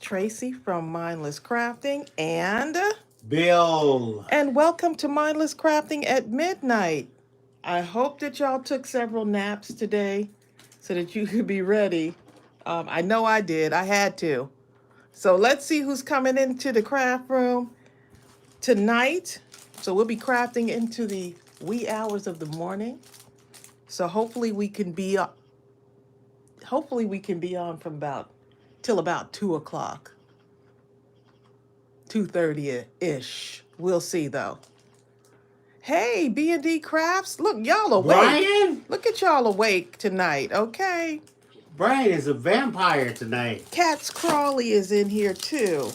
Tracey from Mindless Crafting and Bill. welcome to Mindless Crafting at Midnight. I hope that y'all took several naps today so that you could be ready. I know I did. I had to. So let's see who's coming into the craft room tonight. So we'll be crafting into the wee hours of the morning. So hopefully we can be on from about till about 2 o'clock. 2:30-ish. We'll see though. Hey, B&D Crafts. Look, y'all awake. Brian? Look at y'all awake tonight, okay? Brian is a vampire tonight. Cat's Crawley is in here too.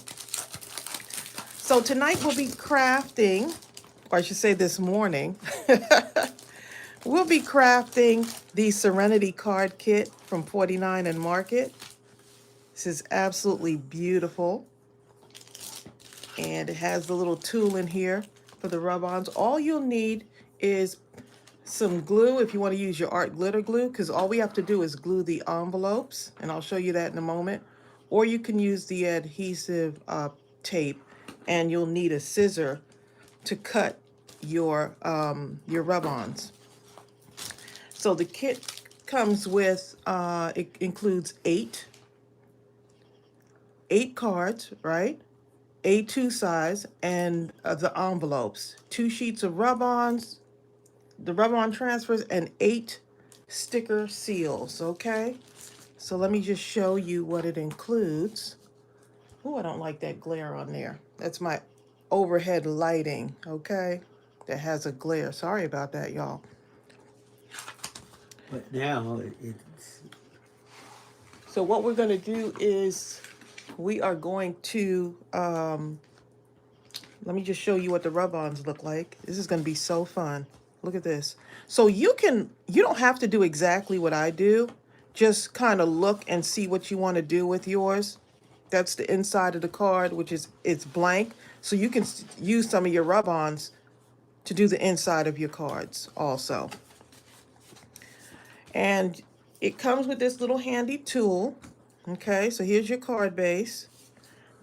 So tonight we'll be crafting, or I should say this morning, we'll be crafting the Serenity card kit from 49 and Market. This is absolutely beautiful. And it has the little tool in here for the rub-ons. All you'll need is some glue if you want to use your art glitter glue, because all we have to do is glue the envelopes, and I'll show you that in a moment. Or you can use the adhesive tape, and you'll need a scissor to cut your rub-ons. So the kit comes with, it includes eight cards, right? A2 size, and the envelopes, 2 sheets of rub-ons, the rub-on transfers, and 8 sticker seals, okay? So let me just show you what it includes. Oh, I don't like that glare on there. That's my overhead lighting, okay? That has a glare. Sorry about that, y'all. But now it's... So what we're gonna do is we are going to, let me just show you what the rub-ons look like. This is gonna be so fun. Look at this. So you don't have to do exactly what I do. Just kind of look and see what you want to do with yours. That's the inside of the card, which is, it's blank. So you can use some of your rub-ons to do the inside of your cards also. And it comes with this little handy tool. Okay, so here's your card base.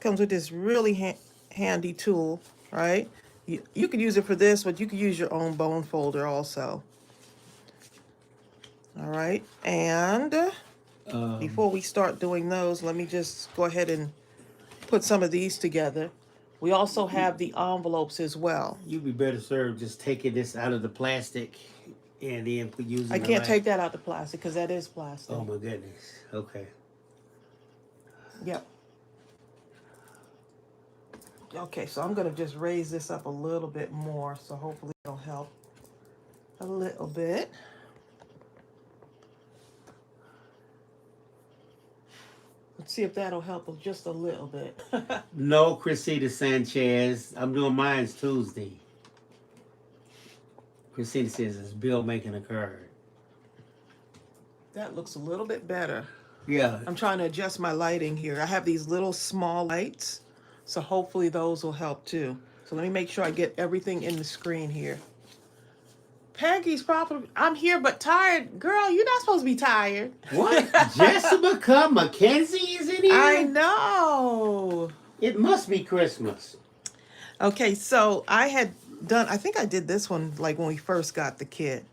Comes with this really handy tool, right? You could use it for this, but you could use your own bone folder also. All right, and before we start doing those, let me just go ahead and put some of these together. We also have the envelopes as well. You'd be better served just taking this out of the plastic and then using I can't take that out the plastic because that is plastic. Oh my goodness. Okay. Yep. Okay, so I'm gonna just raise this up a little bit more, so hopefully it'll help a little bit. Let's see if that'll help just a little bit. No, Christina Sanchez. I'm doing mine's Tuesday. Christina says it's Bill making a card. That looks a little bit better. Yeah. I'm trying to adjust my lighting here. I have these little small lights, so hopefully those will help too. So let me make sure I get everything in the screen here. Peggy's probably, I'm here but tired. Girl, you're not supposed to be tired. What? Jessica Mackenzie is in here? I know. It must be Christmas. Okay, so I think I did this one like when we first got the kit.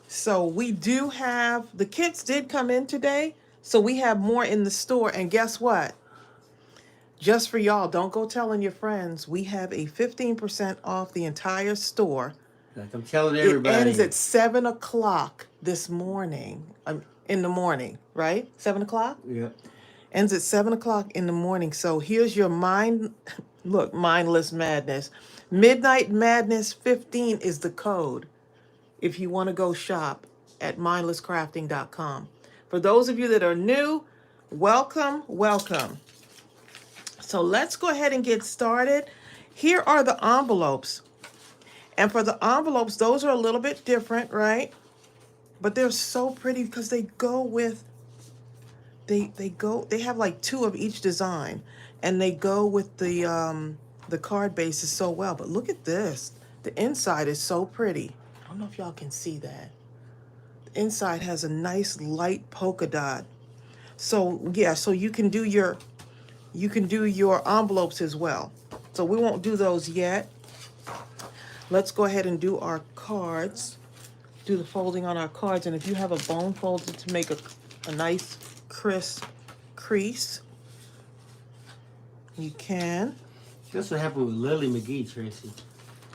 So we do have, the kits did come in today, so we have more in the store, and guess what? Just for y'all, don't go telling your friends, we have a 15% off the entire store. Like I'm telling everybody. It ends at 7 o'clock this morning, in the morning, right? 7 o'clock? Yep. Ends at 7 o'clock in the morning. So here's your Mindless Madness. Midnight Madness 15 is the code if you want to go shop at mindlesscrafting.com. For those of you that are new, welcome, welcome. So let's go ahead and get started. Here are the envelopes. And for the envelopes, those are a little bit different, right? But they're so pretty because they go with, they have like 2 of each design, and they go with the card bases so well. But look at this. The inside is so pretty. I don't know if y'all can see that. The inside has a nice light polka dot. So yeah, so you can do your envelopes as well. So we won't do those yet. Let's go ahead and do our cards. Do the folding on our cards, and if you have a bone folder to make a nice crisp crease, you can. That's what happened with Lily McGee, Tracy.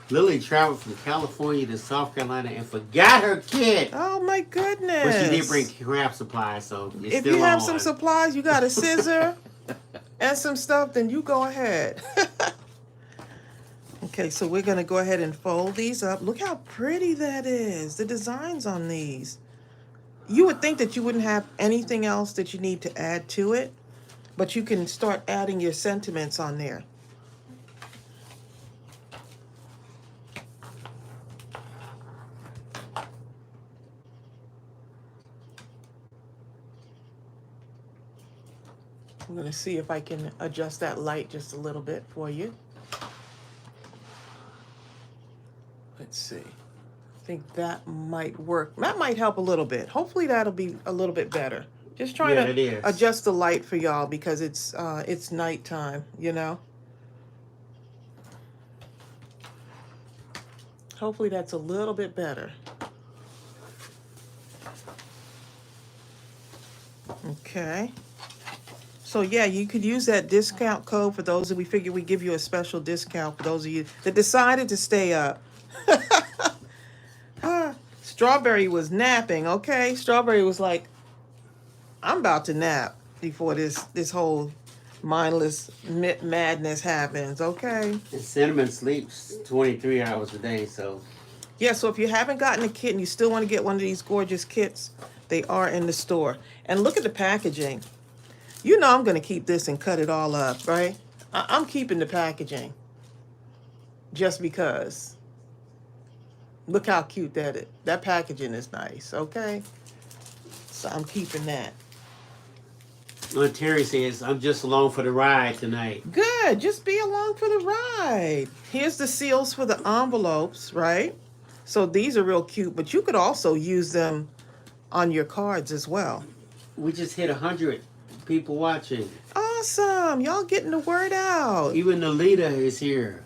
Lily traveled from California to South Carolina and forgot her kit. Oh my goodness. But she did bring craft supplies, so it's if still you have on. some supplies, you got a scissor and some stuff, then you go ahead. Okay, so we're going to go ahead and fold these up. Look how pretty that is, the designs on these. You would think that you wouldn't have anything else that you need to add to it, but you can start adding your sentiments on there. I'm going to see if I can adjust that light just a little bit for you. Let's see. I think that might work. That might help a little bit. Hopefully that'll be a little bit better. Just trying to adjust the light for y'all because it's nighttime, you know. Hopefully that's a little bit better. Okay. So yeah, you could use that discount code for those that we figured we'd give you a special discount for those of you that decided to stay up. Strawberry was napping, okay? Strawberry was like, I'm about to nap before this whole mindless madness happens, okay? And Cinnamon sleeps 23 hours a day, so. Yeah, so if you haven't gotten a kit and you still want to get one of these gorgeous kits, they are in the store. And look at the packaging. You know I'm going to keep this and cut it all up, right? I'm keeping the packaging just because. Look how cute that is. That packaging is nice, okay? So I'm keeping that. Terry says, I'm just along for the ride tonight. Good. Just be along for the ride. Here's the seals for the envelopes, right? So these are real cute, but you could also use them on your cards as well. We just hit 100 people watching. Awesome. Y'all getting the word out. Even Nalita is here.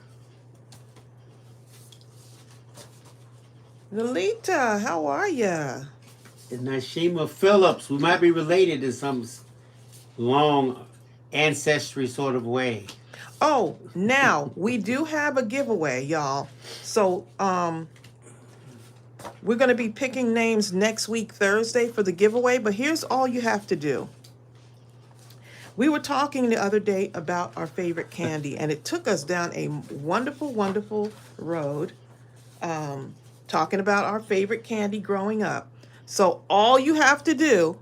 Nalita, how are ya? And Nashima Phillips, we might be related in some long ancestry sort of way. Oh, now we do have a giveaway, y'all. So we're going to be picking names next week, Thursday, for the giveaway. But here's all you have to do. We were talking the other day about our favorite candy, and it took us down a wonderful, wonderful road. Talking about our favorite candy growing up. So all you have to do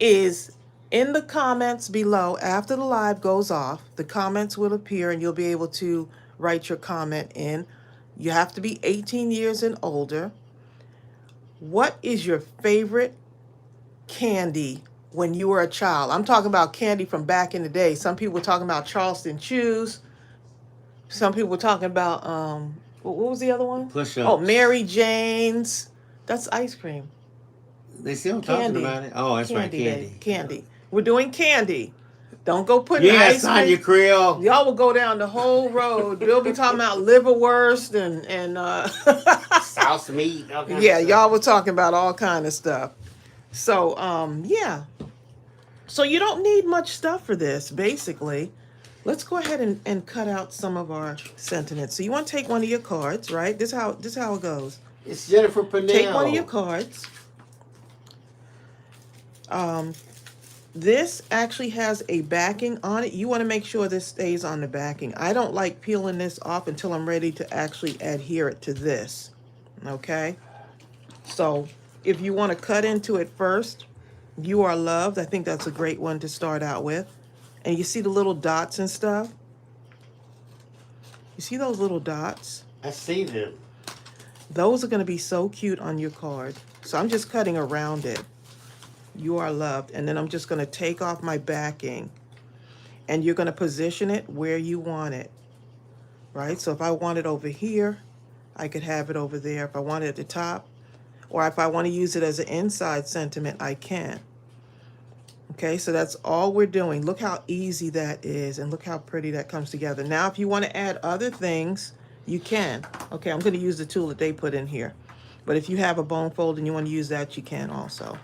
is in the comments below, after the live goes off, the comments will appear and you'll be able to write your comment in. You have to be 18 years and older. What is your favorite candy when you were a child? I'm talking about candy from back in the day. Some people were talking about Charleston Chews. Some people were talking about what was the other one? Push-ups. Oh, Mary Jane's. That's ice cream. They still talking about it? Oh, that's right, candy. Candy. We're doing candy. Don't go putting ice cream. Yes, Sonya Creel. Y'all will go down the whole road. Bill be talking about liverwurst and Sauce meat. Yeah, y'all were talking about all kind of stuff. So, yeah. So you don't need much stuff for this, basically. Let's go ahead and cut out some of our sentiments. So you want to take one of your cards, right? This is how it goes. It's Jennifer Purnell. Take one of your cards. This actually has a backing on it. You want to make sure this stays on the backing. I don't like peeling this off until I'm ready to actually adhere it to this. Okay? So if you want to cut into it first, You Are Loved. I think that's a great one to start out with. And you see the little dots and stuff? You see those little dots? I see them. Those are going to be so cute on your card. So I'm just cutting around it. You Are Loved. And then I'm just going to take off my backing. And you're going to position it where you want it. Right? So if I want it over here, I could have it over there. If I want it at the top, or if I want to use it as an inside sentiment, I can. Okay, so that's all we're doing. Look how easy that is, and look how pretty that comes together. Now, if you want to add other things, you can. Okay, I'm going to use the tool that they put in here. But if you have a bone fold and you want to use that, you can also.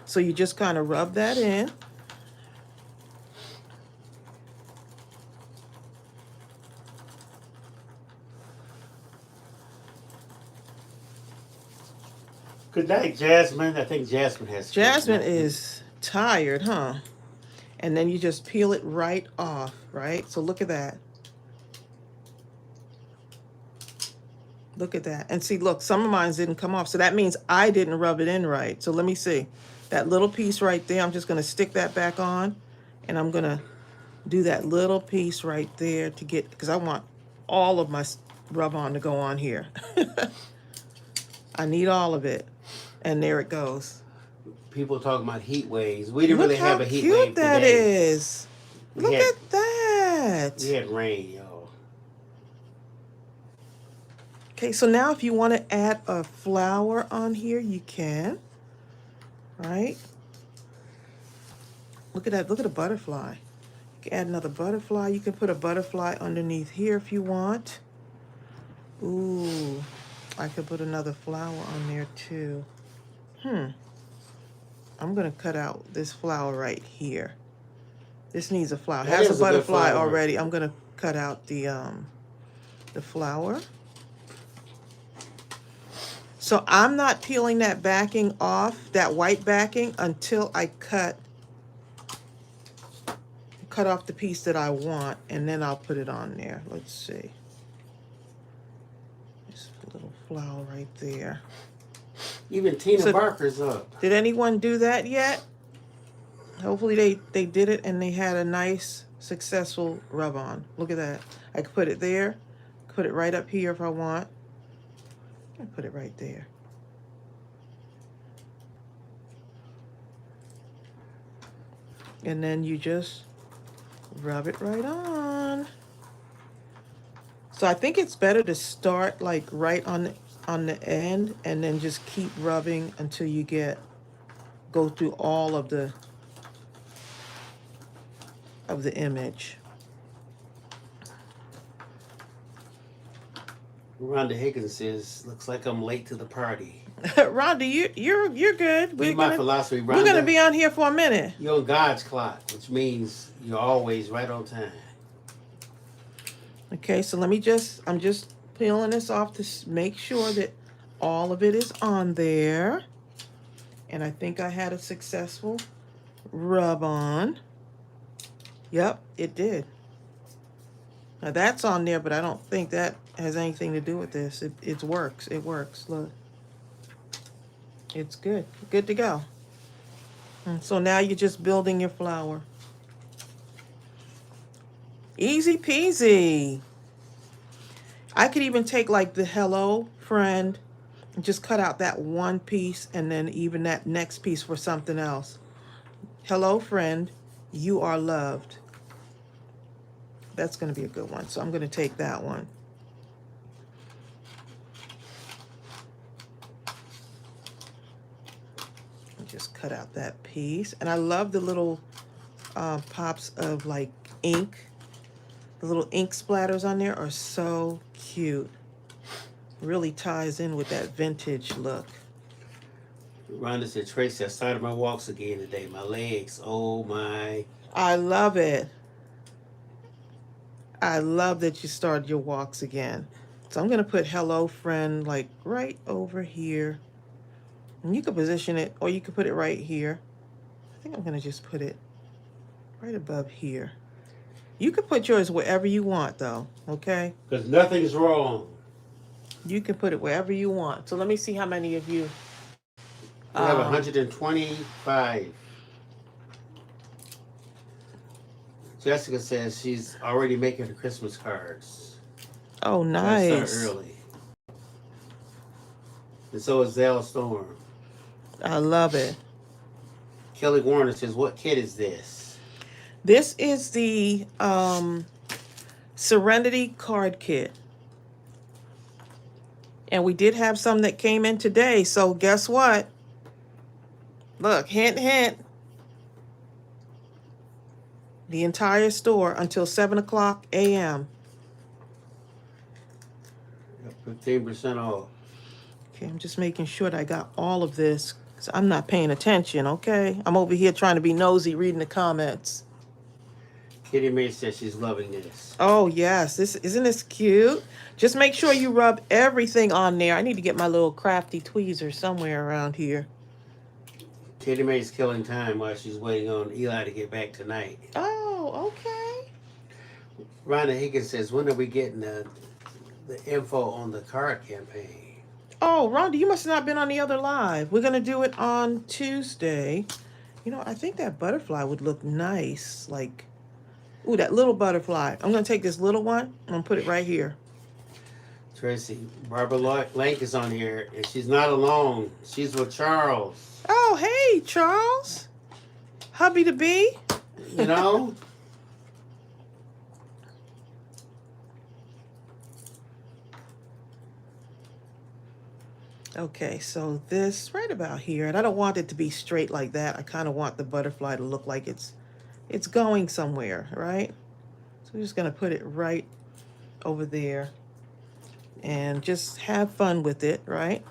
So you just kind of rub that in. Good night, Jasmine. I think Jasmine has. Jasmine is tired, huh? And then you just peel it right off, right? So look at that. Look at that. And see, look, some of mine didn't come off. So that means I didn't rub it in right. So let me see. That little piece right there, I'm just going to stick that back on. And I'm going to do that little piece right there to get, because I want all of my rub-on to go on here. I need all of it. And there it goes. People talking about heat waves. We didn't really have a heat wave today. Look how cute that is. Look at that. We had rain, y'all. Okay, so now if you want to add a flower on here, you can. Right? Look at that. Look at the butterfly. You can add another butterfly. You can put a butterfly underneath here if you want. Ooh, I could put another flower on there too. I'm going to cut out this flower right here. This needs a flower. It has a butterfly already. I'm going to cut out the flower. So I'm not peeling that backing off, that white backing, until I cut off the piece that I want, and then I'll put it on there. Let's see. Just a little flower right there. Even Tina Barker's up. Did anyone do that yet? Hopefully they did it and they had a nice, successful rub-on. Look at that. I could put it there, put it right up here if I want. I put it right there. And then you just rub it right on. So I think it's better to start like right on the end and then just keep rubbing until you go through all of the image. Rhonda Higgins says, "Looks like I'm late to the party." Rhonda, you're good. My philosophy, Rhonda. We're gonna be on here for a minute. You're on God's clock, which means you're always right on time. Okay, so I'm just peeling this off to make sure that all of it is on there. And I think I had a successful rub on. Yep, it did. Now that's on there, but I don't think that has anything to do with this. It works. It works. Look. It's good. Good to go. And so now you're just building your flower. Easy peasy. I could even take like the hello friend and just cut out that one piece and then even that next piece for something else. Hello friend, you are loved. That's going to be a good one. So I'm going to take that one. And just cut out that piece. And I love the little pops of like ink. The little ink splatters on there are so cute. Really ties in with that vintage look. Rhonda said, "Tracey, I started my walks again today. My legs, oh my." I love it. I love that you started your walks again. So I'm going to put hello friend like right over here. And you can position it, or you can put it right here. I think I'm going to just put it right above here. You can put yours wherever you want, though, okay? Because nothing's wrong. You can put it wherever you want. So let me see how many of you. We have 125. Jessica says she's already making her Christmas cards. Oh, nice. I start early. And so is Zell Storm. I love it. Kelly Warner says, "What kit is this?" This is the Serenity card kit. And we did have some that came in today. So guess what? Look, hint, hint. The entire store until 7 o'clock a.m. 15% off. Okay, I'm just making sure that I got all of this, because I'm not paying attention, okay? I'm over here trying to be nosy, reading the comments. Kitty Mae says she's loving this. Oh, yes. Isn't this cute? Just make sure you rub everything on there. I need to get my little crafty tweezer somewhere around here. Kitty Mae's killing time while she's waiting on Eli to get back tonight. Oh, okay. Rhonda Higgins says, when are we getting the info on the card campaign? Oh, Rhonda, you must have not been on the other live. We're going to do it on Tuesday. You know, I think that butterfly would look nice. Like, ooh, that little butterfly. I'm going to take this little one. I'm going to put it right here. Tracy, Barbara Lank is on here, and she's not alone. She's with Charles. Oh, hey, Charles. Hubby to be. You know? Okay, so this right about here, and I don't want it to be straight like that. I kind of want the butterfly to look like it's going somewhere, right? So we're just going to put it right over there and just have fun with it, right?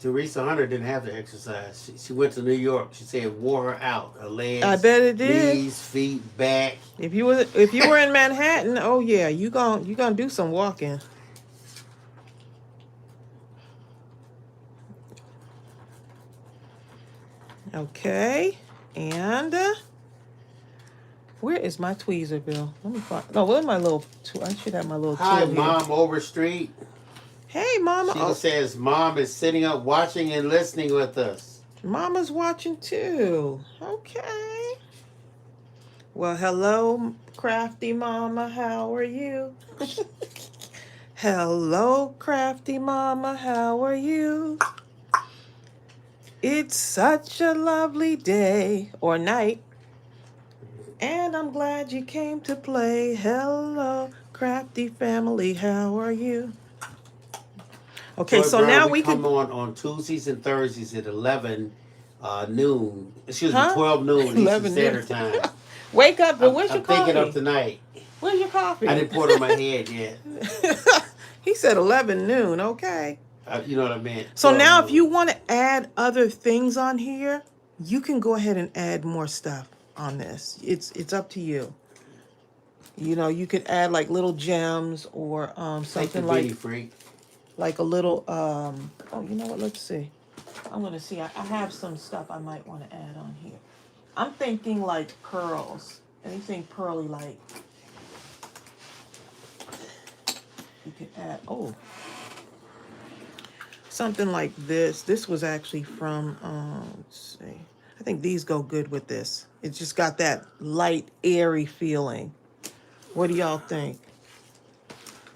Teresa Hunter didn't have to exercise. She went to New York. She said it wore her out. Her legs, I bet it did. knees, feet, back. If you were in Manhattan, oh yeah, you gonna do some walking. Okay, and where is my tweezer, Bill? Let me find. No, where's my little tool? I should have my little Hi, tool here. Mom Overstreet. Hey, Mama. Sheila says Mom is sitting up watching and listening with us. Mama's watching too. Okay. Well, hello, Crafty Mama. How are you? Hello, Crafty Mama. How are you? It's such a lovely day or night, and I'm glad you came to play. Hello, Crafty family. How are you? Okay, Joy so Brown, now we come can on Tuesdays and Thursdays at 11 noon. Excuse Huh? me, 12 noon Eastern 11 noon. Standard Time. Wake up, but where's your I'm coffee? thinking of tonight. Where's your coffee? I didn't put it on my head yet. He said 11 noon. Okay. You know what I meant. So now noon. if you want to add other things on here, you can go ahead and add more stuff on this. It's up to you. You know, you could add like little gems or something like a little oh, you know what? Let's see. I'm going to see. I have some stuff I might want to add on here. I'm thinking like pearls. Anything pearly like. You could add, oh, something like this. This was actually from, let's see. I think these go good with this. It's just got that light, airy feeling. What do y'all think?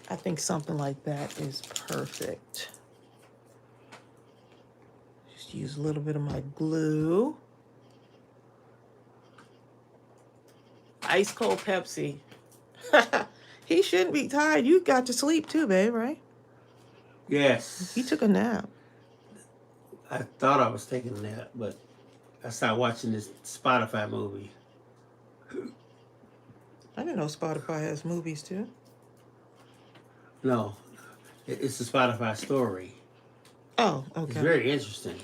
I think something like that is perfect. Just use a little bit of my glue. Ice cold Pepsi. He shouldn't be tired. You got to sleep too, babe, right? Yes. He took a nap. I thought I was taking a nap, but I started watching this Spotify movie. I didn't know Spotify has movies too. No, it's a Spotify story. Oh, okay. It's very interesting.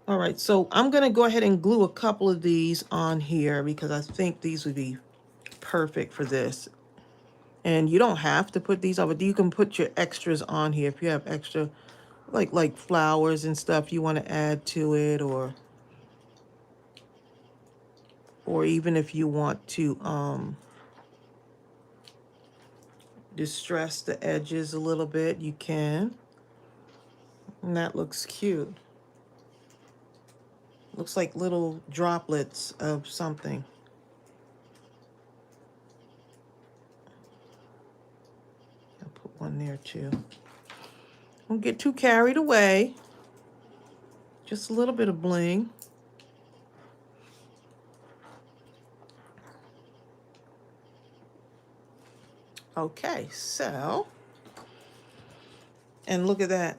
All right, so I'm going to go ahead and glue a couple of these on here because I think these would be perfect for this. And you don't have to put these on, but you can put your extras on here if you have extra, like flowers and stuff you want to add to it, or even if you want to distress the edges a little bit, you can. And that looks cute. Looks like little droplets of something. I'll put one there too. Don't get too carried away. Just a little bit of bling. Okay, so, and look at that.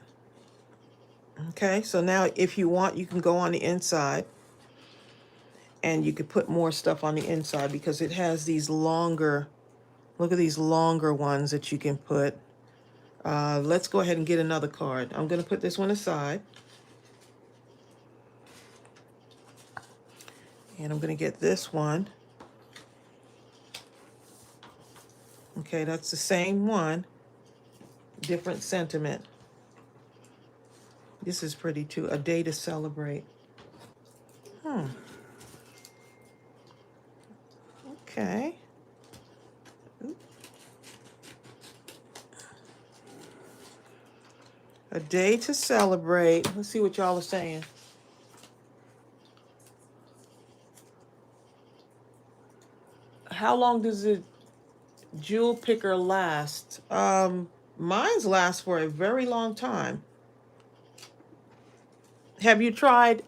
Okay, so now if you want, you can go on the inside And you could put more stuff on the inside because it has these longer, look at these longer ones that you can put. Let's go ahead and get another card. I'm going to put this one aside. And I'm going to get this one. Okay, that's the same one. Different sentiment. This is pretty too. A day to celebrate. Okay. A day to celebrate. Let's see what y'all are saying. How long does the jewel picker last? Mine's last for a very long time. Have you tried?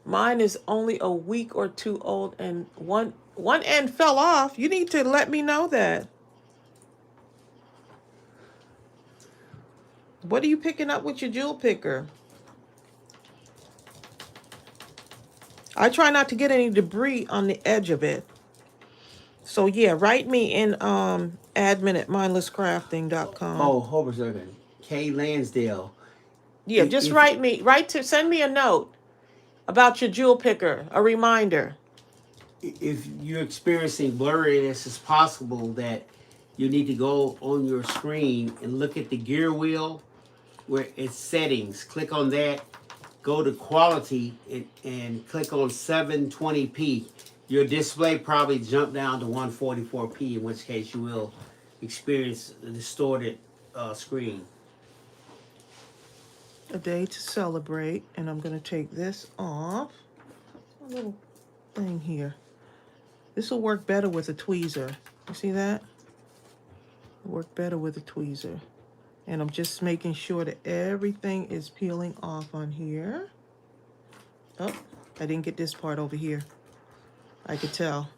Mine is only a week or two old, and one end fell off. You need to let me know that. What are you picking up with your jewel picker? I try not to get any debris on the edge of it. So yeah, write me in admin at mindlesscrafting.com. Oh, hold on a second. Kay Lansdale. Yeah, just send me a note about your jewel picker, a reminder. If you're experiencing blurriness, it's possible that you need to go on your screen and look at the gear wheel where it's settings. Click on that, go to quality, and click on 720p. Your display probably jumped down to 144p, in which case you will experience a distorted screen. A day to celebrate, and I'm going to take this off. A little thing here. This will work better with a tweezer. You see that? Work better with a tweezer. And I'm just making sure that everything is peeling off on here. Oh, I didn't get this part over here. I could tell.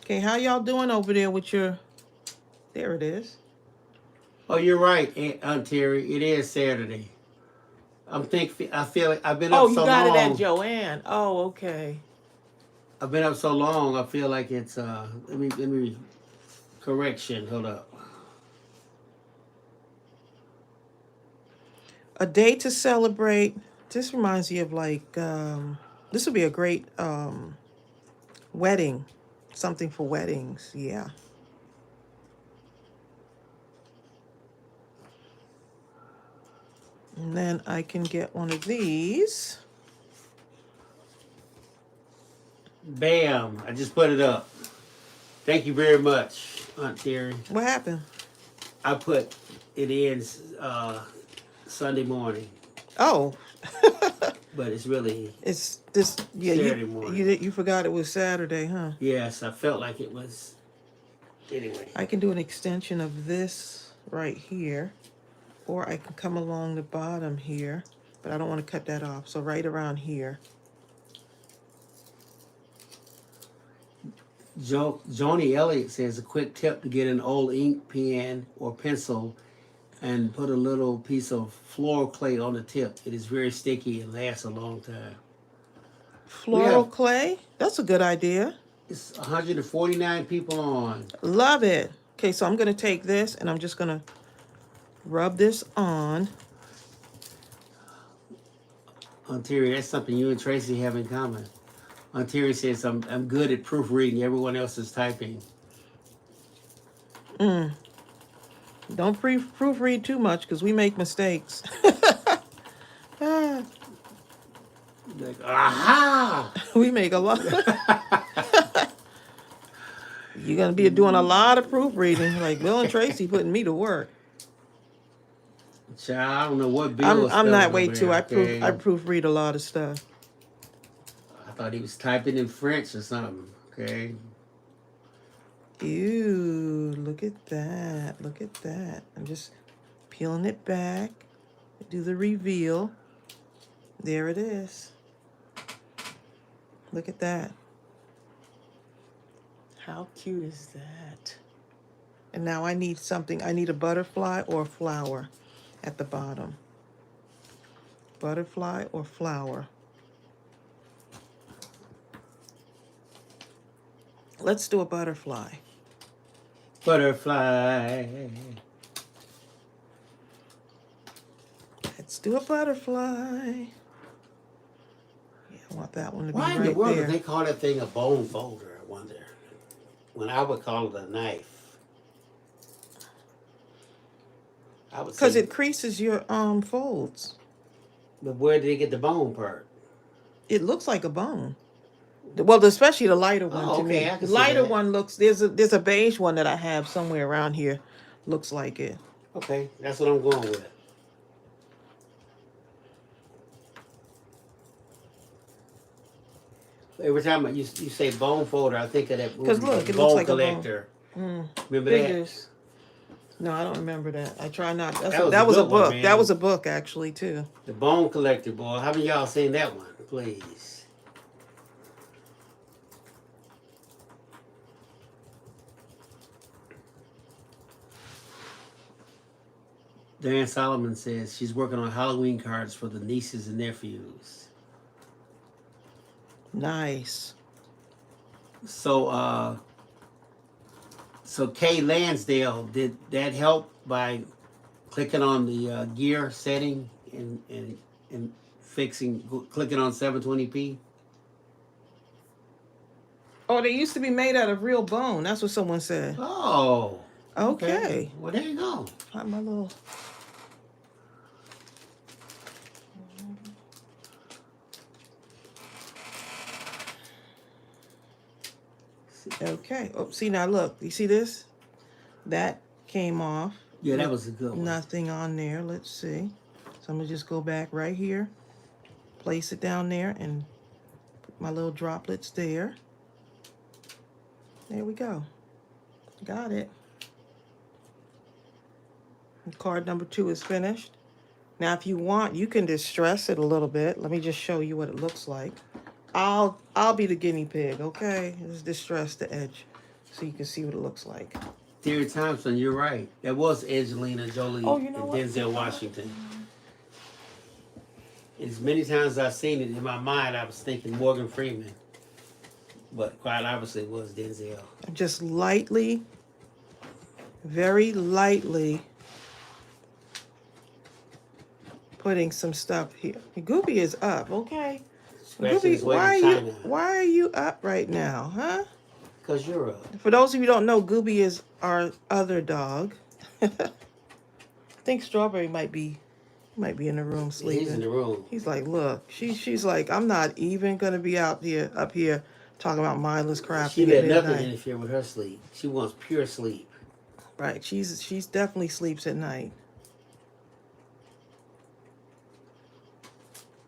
Okay, how y'all doing over there with your... There it is. Oh, you're right, Aunt Terry. It is Saturday. I feel like I've been up so long. Oh, you got it at Joanne. Oh, okay. I've been up so long. I feel like it's let me correction. Hold up. A day to celebrate. This reminds me of like this would be a great wedding. Something for weddings. Yeah. And then I can get one of these. Bam! I just put it up. Thank you very much, Aunt Terry. What happened? I put it in Sunday morning. Oh. But it's really It's this. Yeah, Saturday morning. You forgot it was Saturday, huh? Yes, I felt like it was. Anyway. I can do an extension of this right here. Or I can come along the bottom here, but I don't want to cut that off. So right around here. Joni Elliott says a quick tip to get an old ink pen or pencil and put a little piece of floral clay on the tip. It is very sticky and lasts a long time. Floral clay? That's a good idea. It's 149 people on. Love it. Okay, so I'm going to take this and I'm just going to rub this on. Aunt Terry, that's something you and Tracy have in common. Aunt Terry says, I'm good at proofreading. Everyone else is typing. Don't proofread too much because we make mistakes. Like, aha! We make a lot. You're going to be doing a lot of proofreading. Like Bill and Tracy putting me to work. Child, I don't know what Bill I'm that way over too. there, I proofread a lot of stuff. I thought he was typing in French or something. Okay. Ew, look at that. Look at that. I'm just peeling it back. Do the reveal. There it is. Look at that. How cute is that? And now I need something. I need a butterfly or a flower. at the bottom. Butterfly or flower. Let's do a butterfly. Butterfly. Let's do a butterfly. Yeah, I want that one to be Why right in the world there. do they call that thing a bone folder, I wonder? When I would call it a knife. I would Because say, it creases your folds. but where did they get the bone part? It looks like a bone. Well, especially the lighter one Oh, to okay, me. I The can see lighter that. one looks, there's a beige one that I have somewhere around here. Looks like it. Okay, that's what I'm going with. Every time you say bone folder, I think of that movie, 'Cause look, it Bone looks like a bone. Collector. Mm, Remember figures. No, I don't remember that. I try not. That was That was a a good one, book. man. That was a book actually too. that? The Bone Collector, boy. How many of y'all seen that one? Please. Dan Solomon says she's working on Halloween cards for the nieces and nephews. Nice. So Kay Lansdale, did that help by clicking on the gear setting and clicking on 720p? Oh, they used to be made out of real bone. That's what someone said. Oh. Okay. Well, there you go. Got my little. Okay. Oh, see now look. You see this? That came off. Yeah, that was a good one. Nothing on there. Let's see. So I'm gonna just go back right here, place it down there, and put my little droplets there. There we go. Got it. And card number 2 is finished. Now, if you want, you can distress it a little bit. Let me just show you what it looks like. I'll be the guinea pig, okay? Just distress the edge so you can see what it looks like. Terry Thompson, you're right. That was Angelina Jolie Oh, you know and what? Denzel Washington. And as many times as I've seen it in my mind, I was thinking Morgan Freeman. But quite obviously it was Denzel. Just lightly, very lightly putting some stuff here. Goopy is up, okay? Scratching his Goopy, way to China. why are you up right now, huh? Because you're up. For those of you who don't know, Goopy is our other dog. I think Strawberry might be in the room sleeping. He's in the room. He's like, look, she's like, I'm not even gonna be up here talking about mindless crafting. She let at nothing midnight. interfere with her sleep. She wants pure sleep. Right, she's definitely sleeps at night.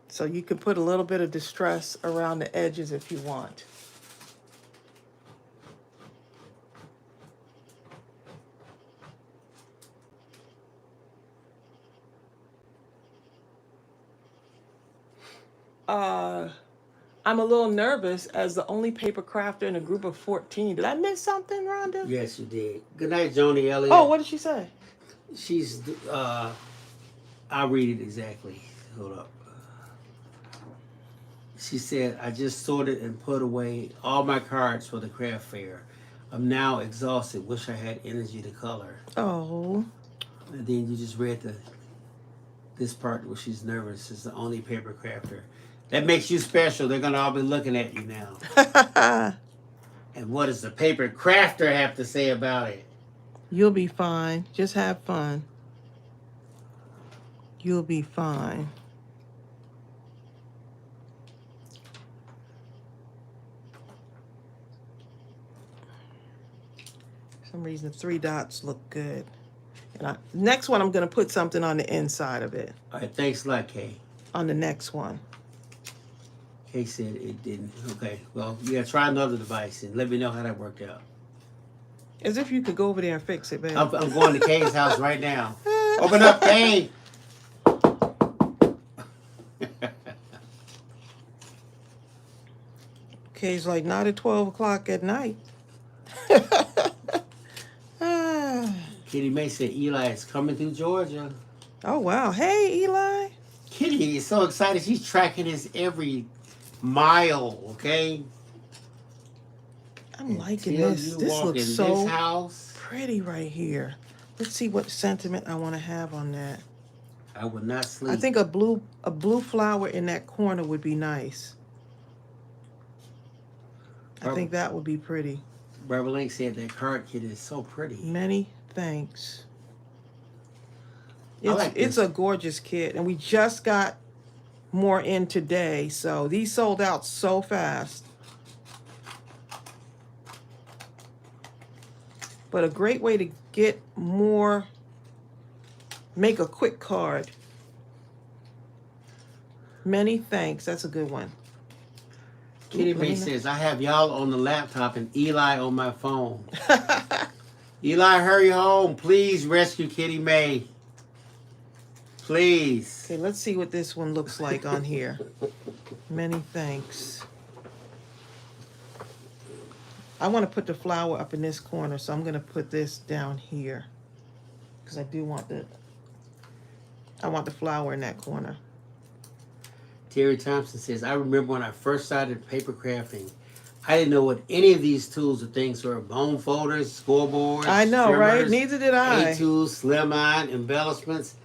So you can put a little bit of distress around the edges if you want. I'm a little nervous as the only paper crafter in a group of 14. Did I miss something, Rhonda? Yes, you did. Good night, Joni Elliott. Oh, what did she say? She's, I'll read it exactly. Hold up. She said, I just sorted and put away all my cards for the craft fair. I'm now exhausted. Wish I had energy to color. Oh. And then you just read this part where she's nervous. Is the only paper crafter. That makes you special. They're going to all be looking at you now. And what does the paper crafter have to say about it? You'll be fine. Just have fun. You'll be fine. For some reason, the 3 dots look good. And next one, I'm going to put something on the inside of it. All right, thanks a lot, Kay. On the next one. Kay said it didn't. Okay, well, yeah, try another device and let me know how that worked out. As if you could go over there and fix it, baby. I'm going to Kay's house right now. Open up, Kay. Kay's like, not at 12 o'clock at night. Kitty May said Eli is coming through Georgia. Oh, wow. Hey, Eli. Kitty is so excited. She's tracking his every mile, okay? I'm liking Until this. you This walk looks in this so house, pretty right here. Let's see what sentiment I want to have on that. I would not sleep. I think a blue flower in that corner would be nice. I think that would be pretty. Barbara Link said that card kit is so pretty. Many thanks. I like It's this. a gorgeous kit, and we just got more in today, so these sold out so fast. But a great way to get more, make a quick card. Many thanks. That's a good one. Kitty May says, I have y'all on the laptop and Eli on my phone. Eli, hurry home. Please rescue Kitty May. Please. Okay, let's see what this one looks like on here. Many thanks. I want to put the flower up in this corner, so I'm going to put this down here. Because I do want I want the flower in that corner. Terry Thompson says, I remember when I first started paper crafting, I didn't know what any of these tools or things were. Bone folders, scoreboards, I know, right? trimmers, Neither did I. A-tools, slim iron, embellishments.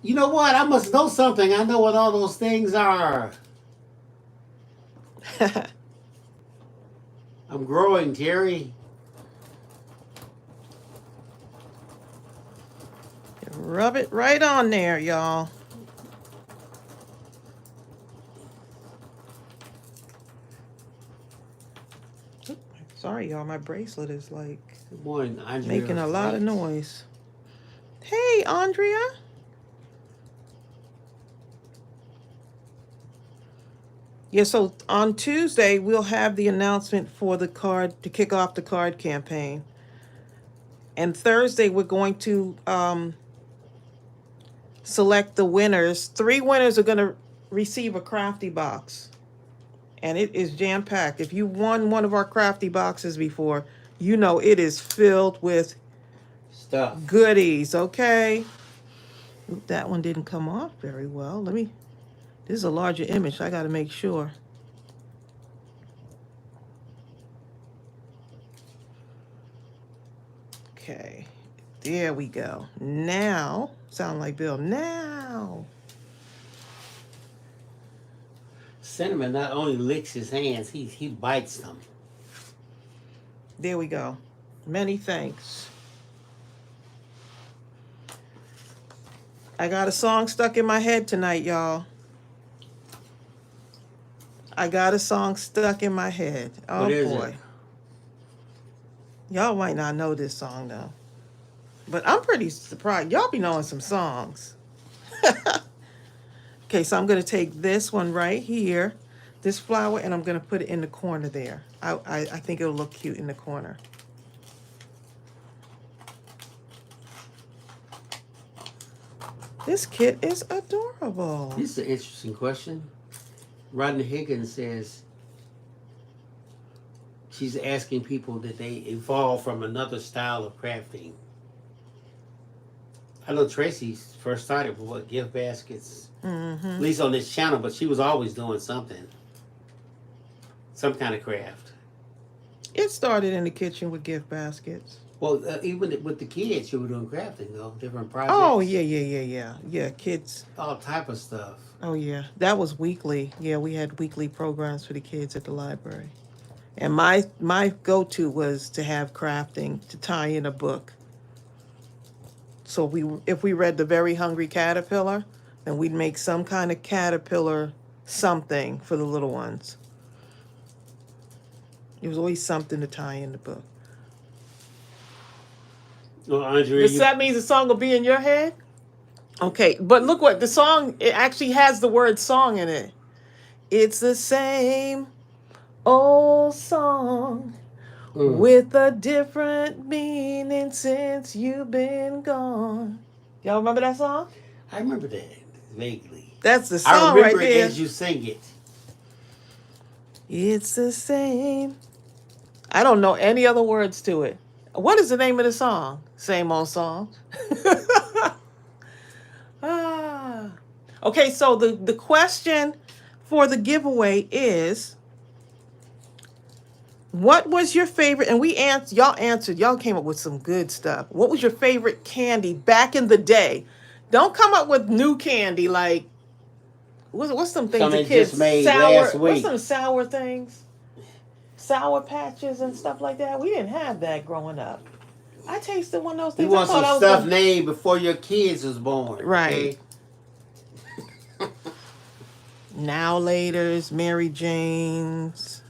You know what? I must know something. I know what all those things are. I'm growing, Terry. Rub it right on there, y'all. Sorry, y'all. My bracelet is like Good morning, Andrea. making a lot of noise. Hey, Andrea. Yeah, so on Tuesday, we'll have the announcement for the card, to kick off the card campaign. And Thursday, we're going to select the winners. 3 winners are going to receive a crafty box. And it is jam-packed. If you won one of our crafty boxes before, you know it is filled with stuff, goodies, okay? Oop, that one didn't come off very well. This is a larger image, so I got to make sure. Okay, there we go. Now, sound like Bill, now. Cinnamon not only licks his hands, he bites them. There we go. Many thanks. I got a song stuck in my head tonight, y'all. I got a song stuck in my head. Oh, What is boy. it? Y'all might not know this song, though. But I'm pretty surprised. Y'all be knowing some songs. Okay, so I'm going to take this one right here, this flower, and I'm going to put it in the corner there. I think it'll look cute in the corner. This kit is adorable. This is an interesting question. Rodney Higgins says she's asking people that they evolve from another style of crafting. I know Tracey first started with what gift baskets, at least on this channel, but she was always doing something, some kind of craft. It started in the kitchen with gift baskets. Well, even with the kids, you were doing crafting though, different projects. Oh, yeah, kids. All type of stuff. Oh, yeah, that was weekly. Yeah, we had weekly programs for the kids at the library. And my go-to was to have crafting, to tie in a book. So if we read The Very Hungry Caterpillar, then we'd make some kind of caterpillar something for the little ones. It was always something to tie in the book. Well, Andrea, Does that mean the song will be in your head? Okay, but look what the song, it actually has the word song in it. It's the same old song with a different meaning since you've been gone. Y'all remember that song? I remember that vaguely. That's the song I remember right it there. as you sing it. It's the same. I don't know any other words to it. What is the name of the song? Same old song. Okay, so the question for the giveaway is, what was your favorite? And y'all answered. Y'all came up with some good stuff. What was your favorite candy back in the day? Don't come up with new candy like what's some things the Something kids just made sour. last What's week. some sour things? Sour patches and stuff like that. We didn't have that growing up. I tasted one of those You things. I want some thought I was stuff gonna... named before your kids was born. Right. Okay? Now Laters, Mary Jane's.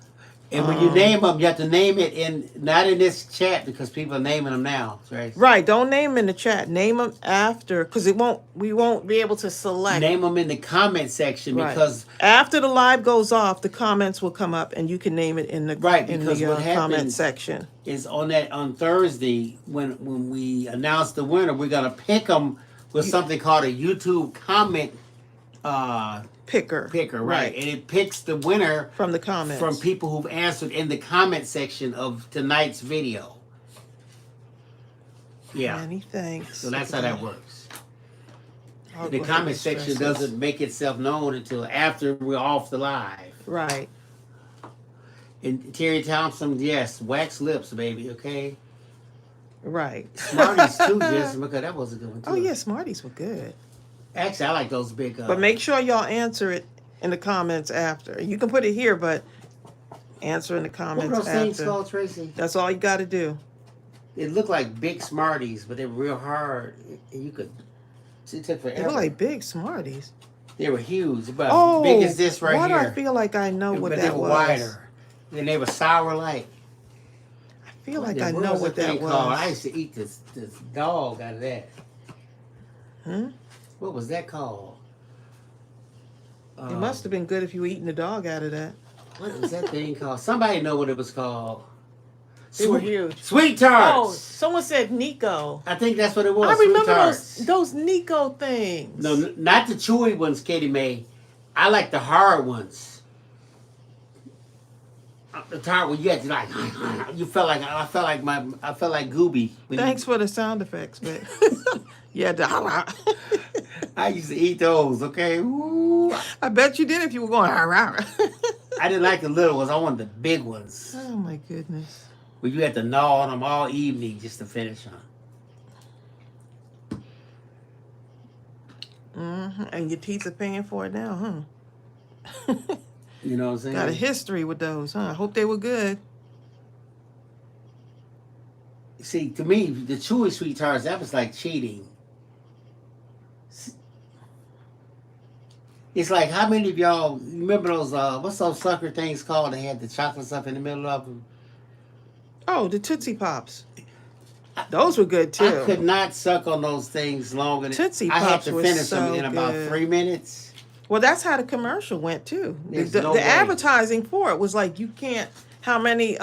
And when you name them, you have to name it not in this chat because people are naming them now. Right? Right. Don't name them in the chat. Name them after, because we won't be able to select. Name them in the comment section Right. because after the live goes off, the comments will come up and you can name it in the what comment section. Is on Thursday when we announce the winner, we're gonna pick them with something called a YouTube comment picker, right? And it picks the winner from the comments from people who've answered in the comment section of tonight's video. Yeah. Many thanks. So that's how that works. The The comment section doesn't make itself known until after we're off the live. Right. And Terry Thompson, yes, wax lips, baby, okay? Right. Smarties too, Jessica, because that was a good one too. Oh yeah, Smarties were good. Actually, I like those big. But make sure y'all answer it in the comments after. You can put it here, but answer in the comments what are those things after. called, Tracy? That's all you got to do. It looked like big Smarties, but they were real hard. You could. It took forever. They were like big Smarties. They were huge, about big as this right why here. Why do I feel like I know what that was? But they were wider. And they were sour like. I feel like I know what that was. Called? I used to eat this dog out of that. What was that called? It must have been good if you were eating the dog out of that. What was that thing called? Somebody know what it was called. They were huge. Sweet tarts. Oh, someone said Nico. I think that's what it was. I remember those Nico things. No, not the chewy ones, Katie Mae. I like the hard ones. The tart where you had to like, I felt like Gooby. Thanks for the sound effects, but yeah, I used to eat those. Okay, ooh. I bet you did if you were going. I didn't like the little ones. I wanted the big ones. Oh my goodness. Where you had to gnaw on them all evening just to finish them. And your teeth are paying for it now, huh? You know what I'm saying? Got a history with those, huh? I hope they were good. See, to me, the chewy sweet tarts, that was like cheating. It's like, how many of y'all remember those, what's those sucker things called? They had the chocolate stuff in the middle of them. Oh, the Tootsie Pops. Those were good, too. I could not suck on those things longer than... Tootsie Pops I had to finish so them in about 3 minutes. Well, that's how the commercial went, too. The advertising for it was like, you can't... How many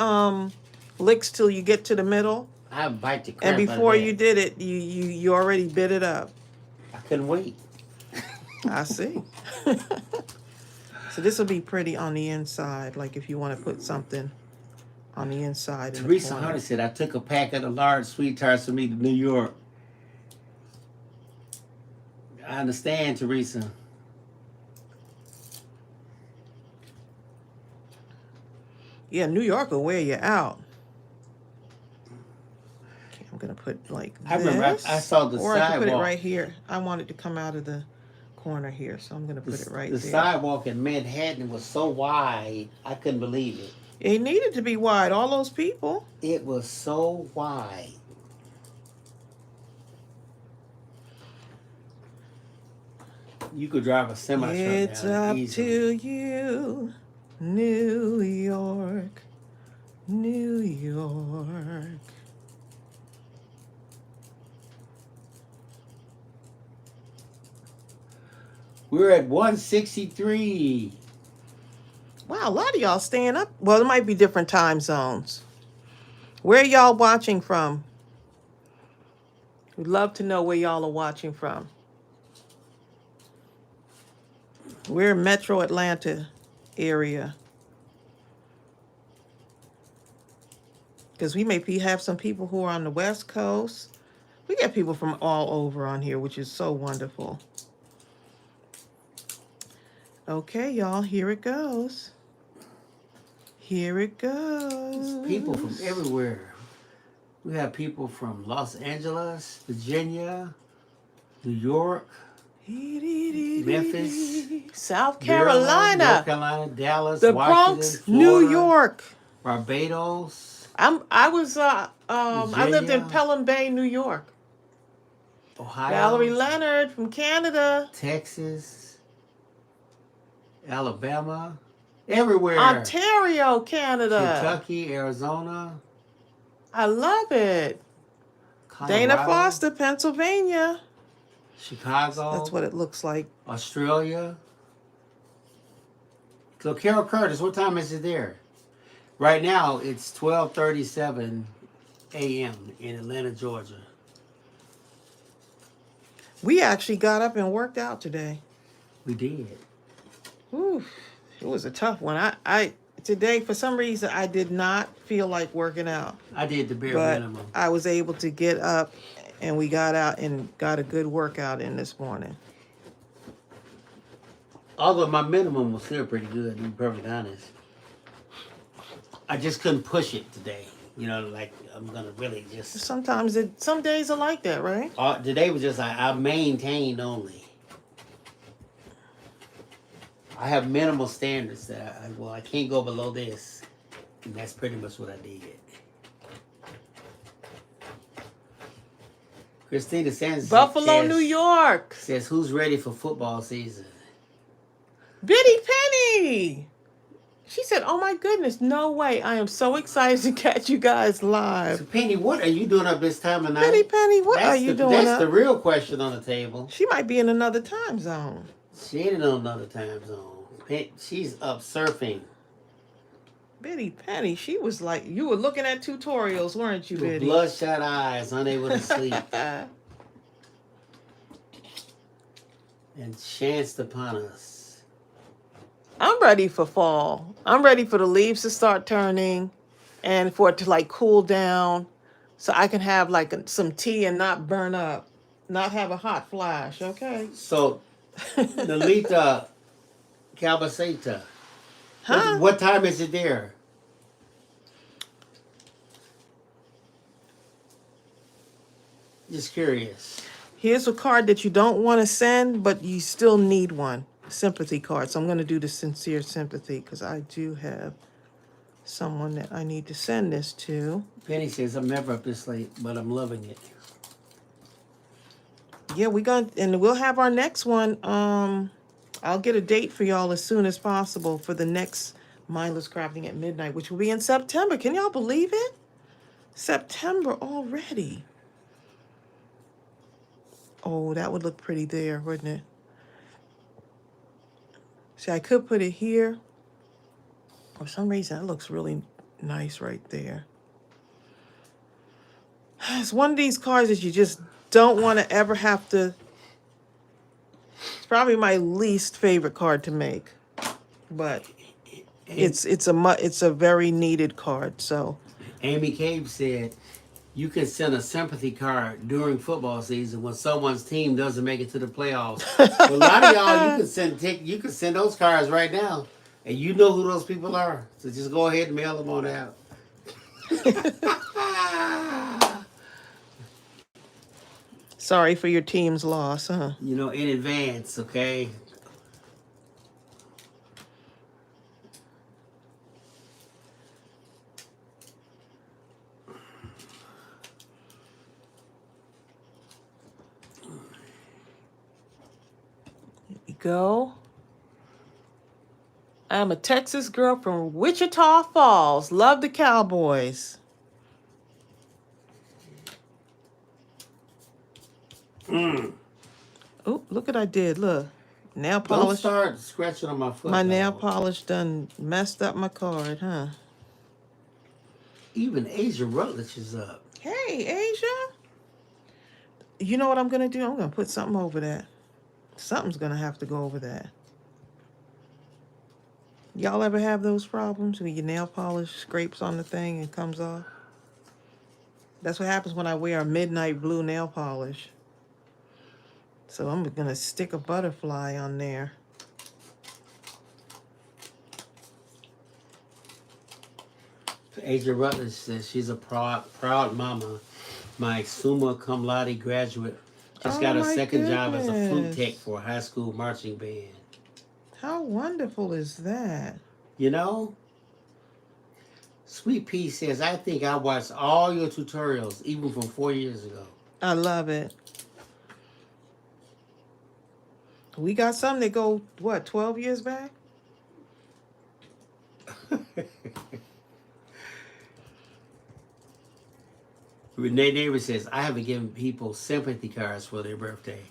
licks till you get to the middle? I bite the crap And before out of you did it, you already bit it up. I couldn't wait. I see. So this will be pretty on the inside, like if you want to put something on the inside. Teresa Hunter said, I took a pack of the large sweet tarts for me to New York. I understand, Teresa. Yeah, New York will wear you out. Okay, I'm going to put like this. I remember I saw the or sidewalk. I can put it right here. I want it to come out of the corner here, so I'm going to put it right there. The sidewalk in Manhattan was so wide, I couldn't believe it. It needed to be wide. All those people. It was so wide. You could drive a semi truck down It's up easily. to you, New York, New York. We're at 163. Wow, a lot of y'all staying up. Well, it might be different time zones. Where y'all watching from? We'd love to know where y'all are watching from. We're in Metro Atlanta area. Because we may have some people who are on the West Coast. We get people from all over on here, which is so wonderful. Okay, y'all, here it goes. Here it goes. People from everywhere. We have people from Los Angeles, Virginia, New York, Memphis, South Maryland, Carolina, North Carolina, Dallas, the Washington, Bronx, Florida, New York. Barbados, I lived in Virginia, Pelham Bay, New York. Ohio, Valerie Leonard from Canada, Texas, Alabama, everywhere. Ontario, Canada. Kentucky, Arizona, I love it. Colorado, Dana Foster, Pennsylvania. Chicago. That's what it looks like. Australia. So Carol Curtis, what time is it there? Right now it's 12:37 a.m. in Atlanta, Georgia. We actually got up and worked out today. We did. Ooh, it was a tough one. Today, for some reason, I did not feel like working out. I did the bare But minimum. I was able to get up and we got out and got a good workout in this morning. Although my minimum was still pretty good, to be perfectly honest. I just couldn't push it today. You know, like I'm gonna really just. Some days are like that, right? Today was just I maintained only. I have minimal standards that I can't go below this, and that's pretty much what I did. Christina Sanders Buffalo, says, New York. says, "Who's ready for football season?" Biddy Penny. She said, "Oh my goodness, no way! I am so excited to catch you guys live." So Penny, what are you doing up this time of night? Biddy Penny, what are you doing That's up? the real question on the table. She might be in another time zone. She ain't in another time zone. She's up surfing. Biddy Penny, she was like, you were looking at tutorials, weren't you, With Biddy? bloodshot eyes, unable to sleep. And chanced upon us. I'm ready for fall. I'm ready for the leaves to start turning and for it to like cool down so I can have like some tea and not burn up, not have a hot flash, okay? So, Nalita Calbaseta. Huh? What time is it there? Just curious. Here's a card that you don't want to send, but you still need one. Sympathy card. So I'm going to do the sincere sympathy because I do have someone that I need to send this to. Penny says, I'm never up this late, but I'm loving it. Yeah, we'll have our next one. I'll get a date for y'all as soon as possible for the next Mindless Crafting at Midnight, which will be in September. Can y'all believe it? September already. Oh, that would look pretty there, wouldn't it? See, I could put it here. For some reason, that looks really nice right there. It's one of these cards that you just don't want to ever have to. It's probably my least favorite card to make, but it's a very needed card. So Amy Cave said, you can send a sympathy card during football season when someone's team doesn't make it to the playoffs. Well, a lot of y'all, you can send those cards right now, and you know who those people are. So just go ahead and mail them on out. Sorry for your team's loss, huh? You know, in advance, okay? Go. I'm a Texas girl from Wichita Falls. Love the Cowboys. Oh, look what I did. Look. Nail polish. Don't start scratching on my foot. My nail polish done messed up my card, huh? Even Asia Rutledge is up. Hey, Asia. You know what I'm going to do? I'm going to put something over that. Something's going to have to go over that. Y'all ever have those problems when your nail polish scrapes on the thing and comes off? That's what happens when I wear a midnight blue nail polish. So I'm going to stick a butterfly on there. Adrian Rutledge says she's a proud mama. My summa cum laude graduate just Oh got a my second job as a flute tech goodness. for a high school marching band. How wonderful is that? You know, Sweet Pea says, I think I watched all your tutorials, even from 4 years ago. I love it. We got some that go, what, 12 years back? Renee Davis says, I haven't given people sympathy cards for their birthday.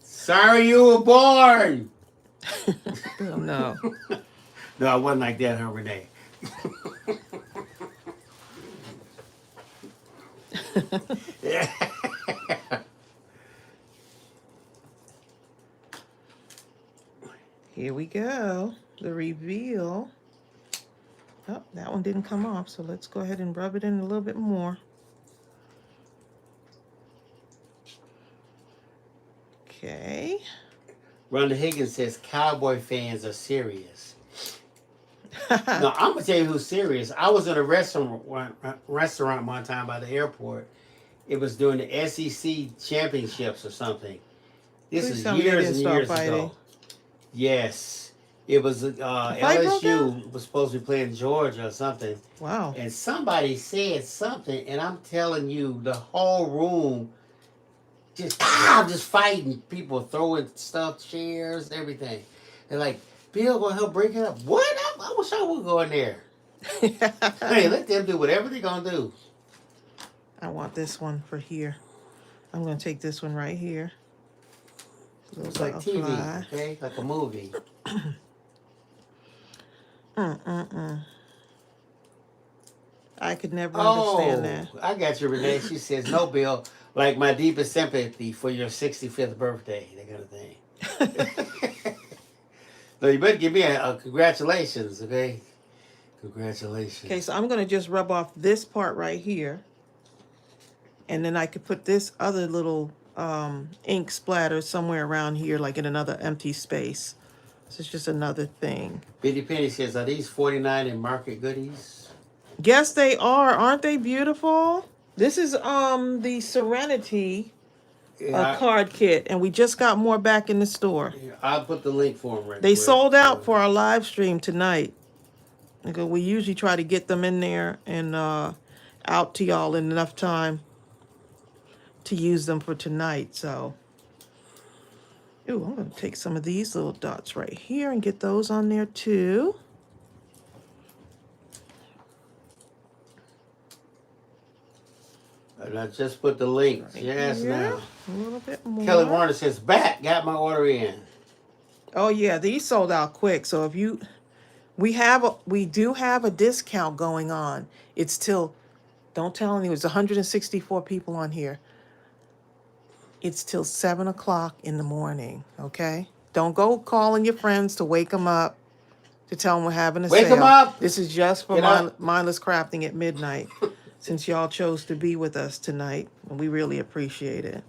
Sorry you were born. Bill, no. No, I wasn't like that, huh, Renee? Here we go. The reveal. Oh, that one didn't come off, so let's go ahead and rub it in a little bit more. Okay. Rhonda Higgins says, Cowboy fans are serious. No, I'm going to tell you who's serious. I was in a restaurant one time by the airport. It was during the SEC championships or something. This Please is tell me they years didn't and start years fighting. ago. Yes. It was fight broke LSU was supposed to be playing Georgia or something. Wow. And somebody said something, and I'm telling you, the whole room just fighting. People throwing stuff, chairs, everything. They're like, Bill gonna help break it up. What? I wish I would go in there. Hey, let them do whatever they're gonna do. I want this one for here. I'm going to take this one right here. It's like TV, okay? Like a movie. I could never understand that. I got you, Renee. She says, no, Bill, like my deepest sympathy for your 65th birthday, that kind of thing. So you better give me a congratulations, okay? Congratulations. Okay, so I'm going to just rub off this part right here. And then I could put this other little ink splatter somewhere around here, like in another empty space. This is just another thing. Bitty Penny says, are these 49 in market goodies? Yes, they are. Aren't they beautiful? This is the Serenity card kit, and we just got more back in the store. Yeah, I'll put the link for them right They quick. sold out for our live stream tonight. Because we usually try to get them in there and out to y'all in enough time to use them for tonight. So, ooh, I'm going to take some of these little dots right here and get those on there too. And I just put the links. Right Yes, here. now. A little bit more. Kelly Warner says, back, got my order in. Oh yeah, these sold out quick. So if you, we do have a discount going on. It's till, don't tell anyone, it was 164 people on here. It's till 7 o'clock in the morning, okay? Don't go calling your friends to wake them up, to tell them we're having a sale. Wake 'em up! This is just for Get up. Mindless Crafting at midnight, since y'all chose to be with us tonight, and we really appreciate it.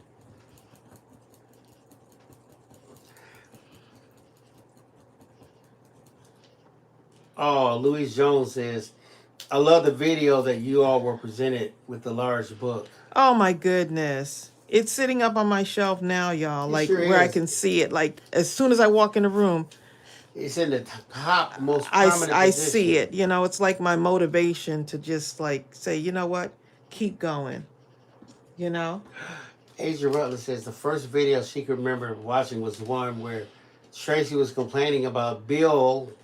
Oh, Louise Jones says, I love the video that you all were presented with the large book. Oh my goodness. It's sitting up on my shelf now, y'all, It like sure where I is. can see it. Like as soon as I walk in the room, It's in the top most prominent I position. see it. You know, it's like my motivation to just like say, you know what, keep going. You know? Asia Rutledge says the first video she could remember watching was one where Tracey was complaining about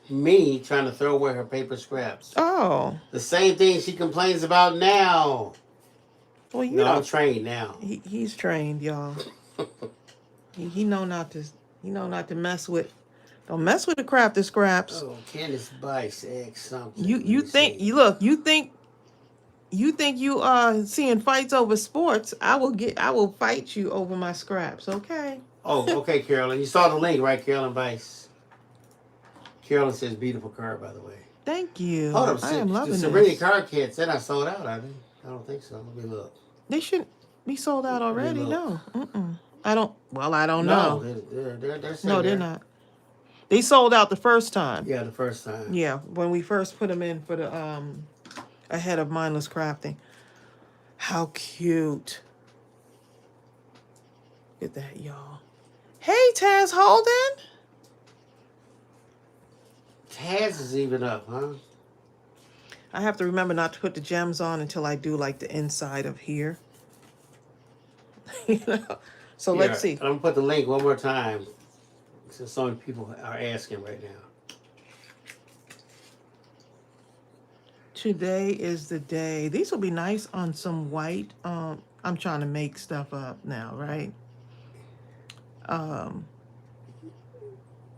me trying to throw away her paper scraps. Oh, The same thing she complains about now. well, you No, know, I'm trained now. he's trained, y'all. he know not to mess with. Don't mess with the crafted scraps. Oh, Candace Bice X something. You Let me think see. you think you are seeing fights over sports? I will fight you over my scraps, okay? Oh, okay, Carolyn. You saw the link, right, Carolyn Bice? Carolyn says beautiful card, by the way. Thank you. Hold up, I am loving the this. Serenity card kit said I sold out, I think. I don't think so. Let me look. They shouldn't be sold out already. look. No. I don't. Well, I don't No, know. they're No, they're there. not. They sold out the first time. Yeah, the first time. Yeah, when we first put them in for the ahead of Mindless Crafting. How cute. Look at that, y'all. Hey, Taz Holden. Taz is even up, huh? I have to remember not to put the gems on until I do like the inside of here. You know? So let's see. I'm gonna put the link one more time, since so many people are asking right now. Today is the day. These will be nice on some white. I'm trying to make stuff up now, right?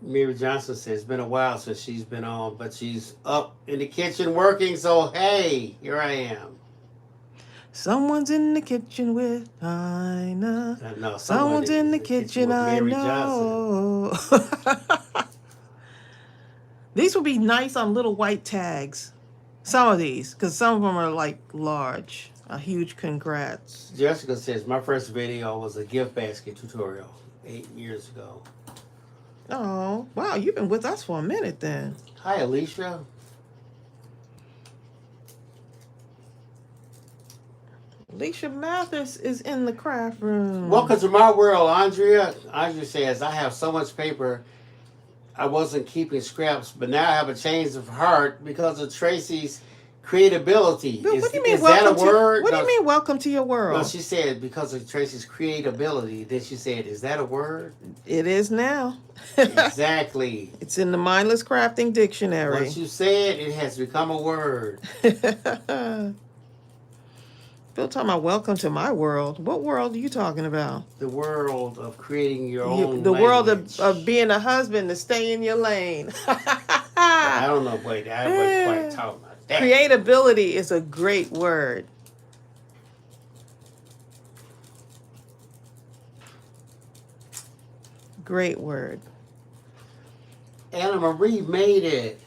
Mary Johnson says it's been a while since she's been on, but she's up in the kitchen working. So hey, here I am. Someone's in the kitchen with Ina. No, Someone's in the kitchen, with I Mary know. These will be nice on little white tags. Some of these, because some of them are like large. A huge congrats. Jessica says my first video was a gift basket tutorial 8 years ago. Oh, wow, you've been with us for a minute then. Hi, Alicia. Alicia Mathis is in the craft room. Welcome to my world, Andrea. Andrea says, I have so much paper, I wasn't keeping scraps, but now I have a change of heart because of Tracey's creatability. Bill, what do you mean, is that a welcome word? What do you mean, welcome to your world? No, she said because of Tracey's creatability. Then she said, is that a word? It is now. Exactly. It's in the Mindless Crafting Dictionary. Once you say it, it has become a word. Bill talking about welcome to my world. What world are you talking about? The world of creating your own The world language. of being a husband to stay in your lane. I don't know, wait, I wasn't quite talking about that. Creatability is a great word. Great word. Anna Marie made it.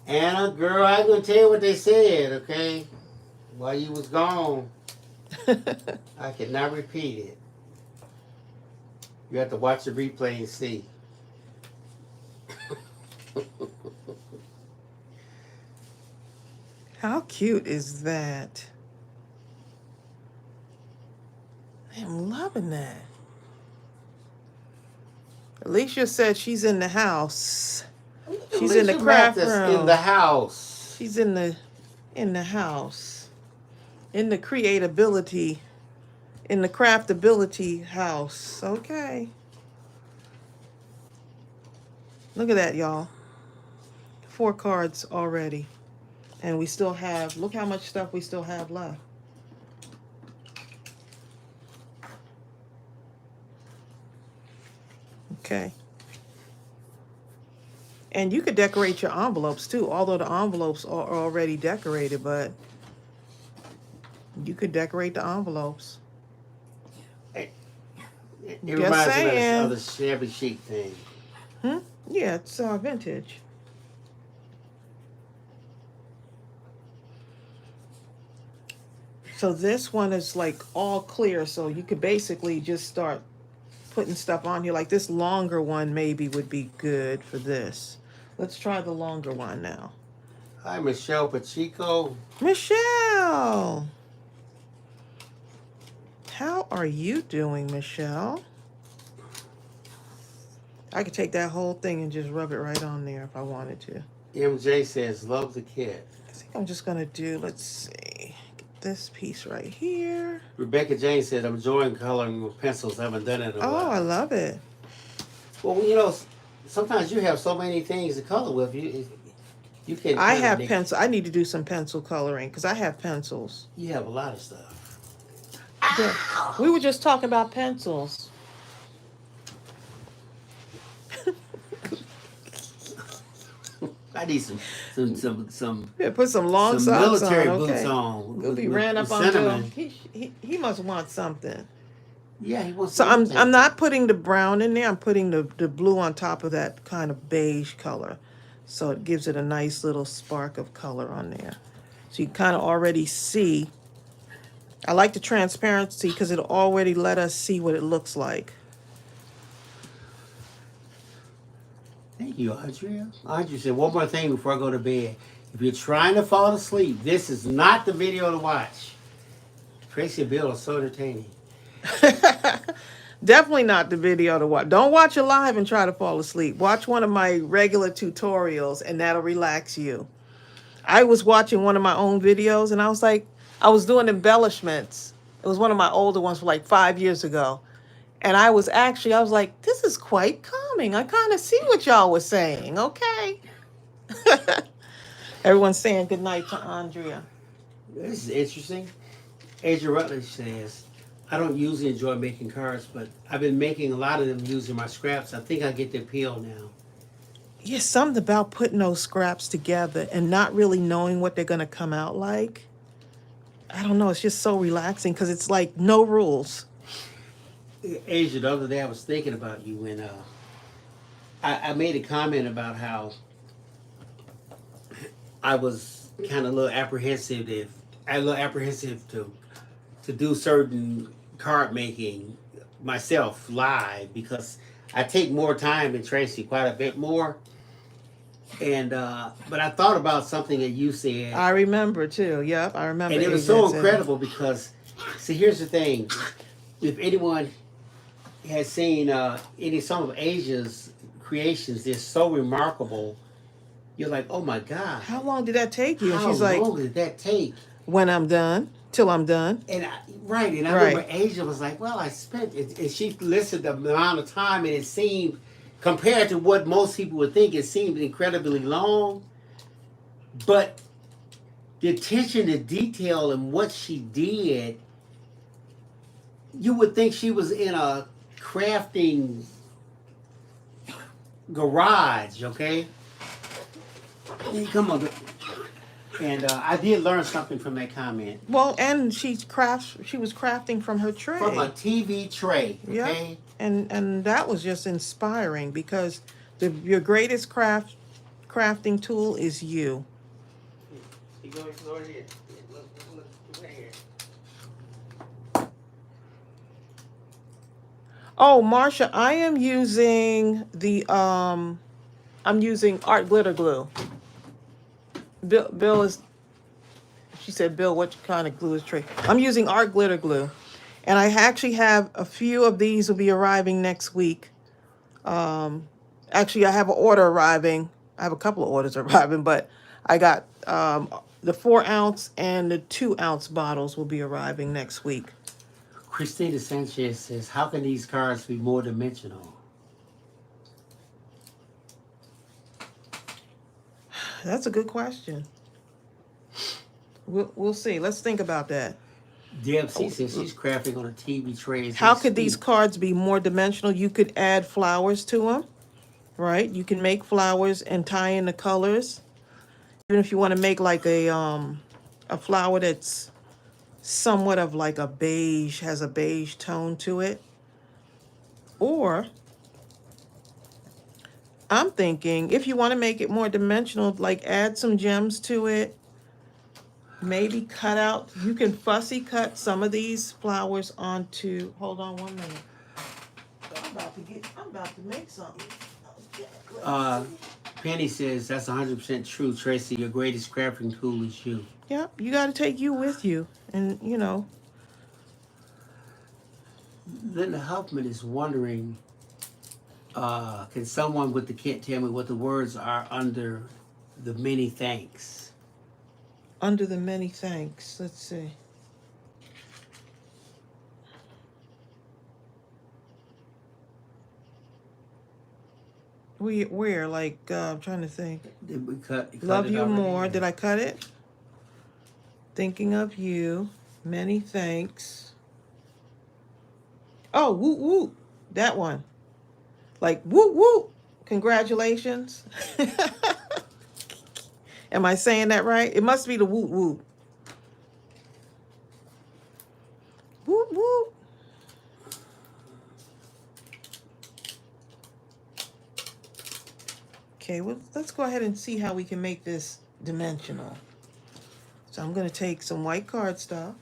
Anna, girl, I ain't gonna tell you what they said, okay? While you was gone. I cannot repeat it. You have to watch the replay and see. How cute is that? I'm loving that. Alicia said she's in the house. She's in the craft room. In the house. She's in the house. In the creatability, in the craftability house. Okay. Look at that, y'all. 4 cards already. And we still have, look how much stuff we still have left. Okay. And you could decorate your envelopes too, although the envelopes are already decorated, but you could decorate the envelopes. It reminds me saying. of the shabby chic thing. Yeah, it's vintage. So this one is like all clear, so you could basically just start putting stuff on here. Like this longer one maybe would be good for this. Let's try the longer one now. Hi, Michelle Pacheco. Michelle! How are you doing, Michelle? I could take that whole thing and just rub it right on there if I wanted to. MJ says, love the kit. I think I'm just going to do, let's see, get this piece right here. Rebecca Jane said, I'm enjoying coloring with pencils. I haven't done it in a while. Oh, I love it. Well, you know, sometimes you have so many things to color with. You can. I have pencil. I need to do some pencil coloring because I have pencils. You have a lot of stuff. Yeah. We were just talking about pencils. I need some. Yeah, put some long some socks military on. boots Okay. on. Goopy ran up on Bill. He must want something. Yeah, he wants. So I'm not putting the brown in there. I'm putting the blue on top of that kind of beige color, so it gives it a nice little spark of color on there. So you kind of already see. I like the transparency because it'll already let us see what it looks like. Thank you, Andrea. Andrea said, one more thing before I go to bed. If you're trying to fall asleep, this is not the video to watch. Tracey Bill is so entertaining. Definitely not the video to watch. Don't watch it live and try to fall asleep. Watch one of my regular tutorials and that'll relax you. I was watching one of my own videos and I was like, I was doing embellishments. It was one of my older ones from like 5 years ago. And I was like, this is quite calming. I kind of see what y'all was saying. Okay. Everyone's saying good night to Andrea. This is interesting. Asia Rutledge says, I don't usually enjoy making cards, but I've been making a lot of them using my scraps. I think I get the appeal now. Yeah, something about putting those scraps together and not really knowing what they're going to come out like. I don't know. It's just so relaxing because it's like no rules. Asia, the other day I was thinking about you when I made a comment about how I was kind of a little apprehensive to do certain card making myself live because I take more time than Tracey, quite a bit more. And but I thought about something that you said. I remember too. Yep, I remember. And it was so incredible because, see, here's the thing. If anyone has seen some of Asia's creations, they're so remarkable. You're like, oh my God. How long did that take you? And How she's like, long did that take? When I'm done, till I'm done. And I remember Asia was like, well, I spent it, and she listed the amount of time, and it seemed, compared to what most people would think, it seemed incredibly long. But the attention to detail and what she did, you would think she was in a crafting garage, okay? Come on. And I did learn something from that comment. Well, and she was crafting from her tray. From a TV tray, Yeah. okay? And that was just inspiring because your greatest crafting tool is you. You go here. Look right here. Oh, Marsha, I am using I'm using art glitter glue. Bill is, she said, Bill, what kind of glue is Trey? I'm using art glitter glue. And I actually have a few of these will be arriving next week. Actually, I have an order arriving. I have a couple of orders arriving, but I got the 4 ounce and the 2 ounce bottles will be arriving next week. Christina Sanchez says, how can these cards be more dimensional? That's a good question. We'll see. Let's think about that. Deb C says she's crafting on a TV tray. How could these cards be more dimensional? You could add flowers to them, right? You can make flowers and tie in the colors. Even if you want to make like a flower that's somewhat of like a beige, has a beige tone to it. Or I'm thinking if you want to make it more dimensional, like add some gems to it. Maybe cut out, you can fussy cut some of these flowers onto, hold on 1 minute. I'm about to make something. Penny says that's 100% true, Tracey. Your greatest crafting tool is you. Yeah, you got to take you with you. And, you know. Linda Huffman is wondering, can someone with the kit tell me what the words are under the many thanks? Under the many thanks. Let's see. Where? Like, I'm trying to think. Did we cut Love it you already? more. Did I cut it? Thinking of you. Many thanks. Oh, whoop whoop. That one. Like, whoop whoop. Congratulations. Am I saying that right? It must be the whoop whoop. Whoop whoop. Okay, well, let's go ahead and see how we can make this dimensional. So I'm going to take some white cardstock.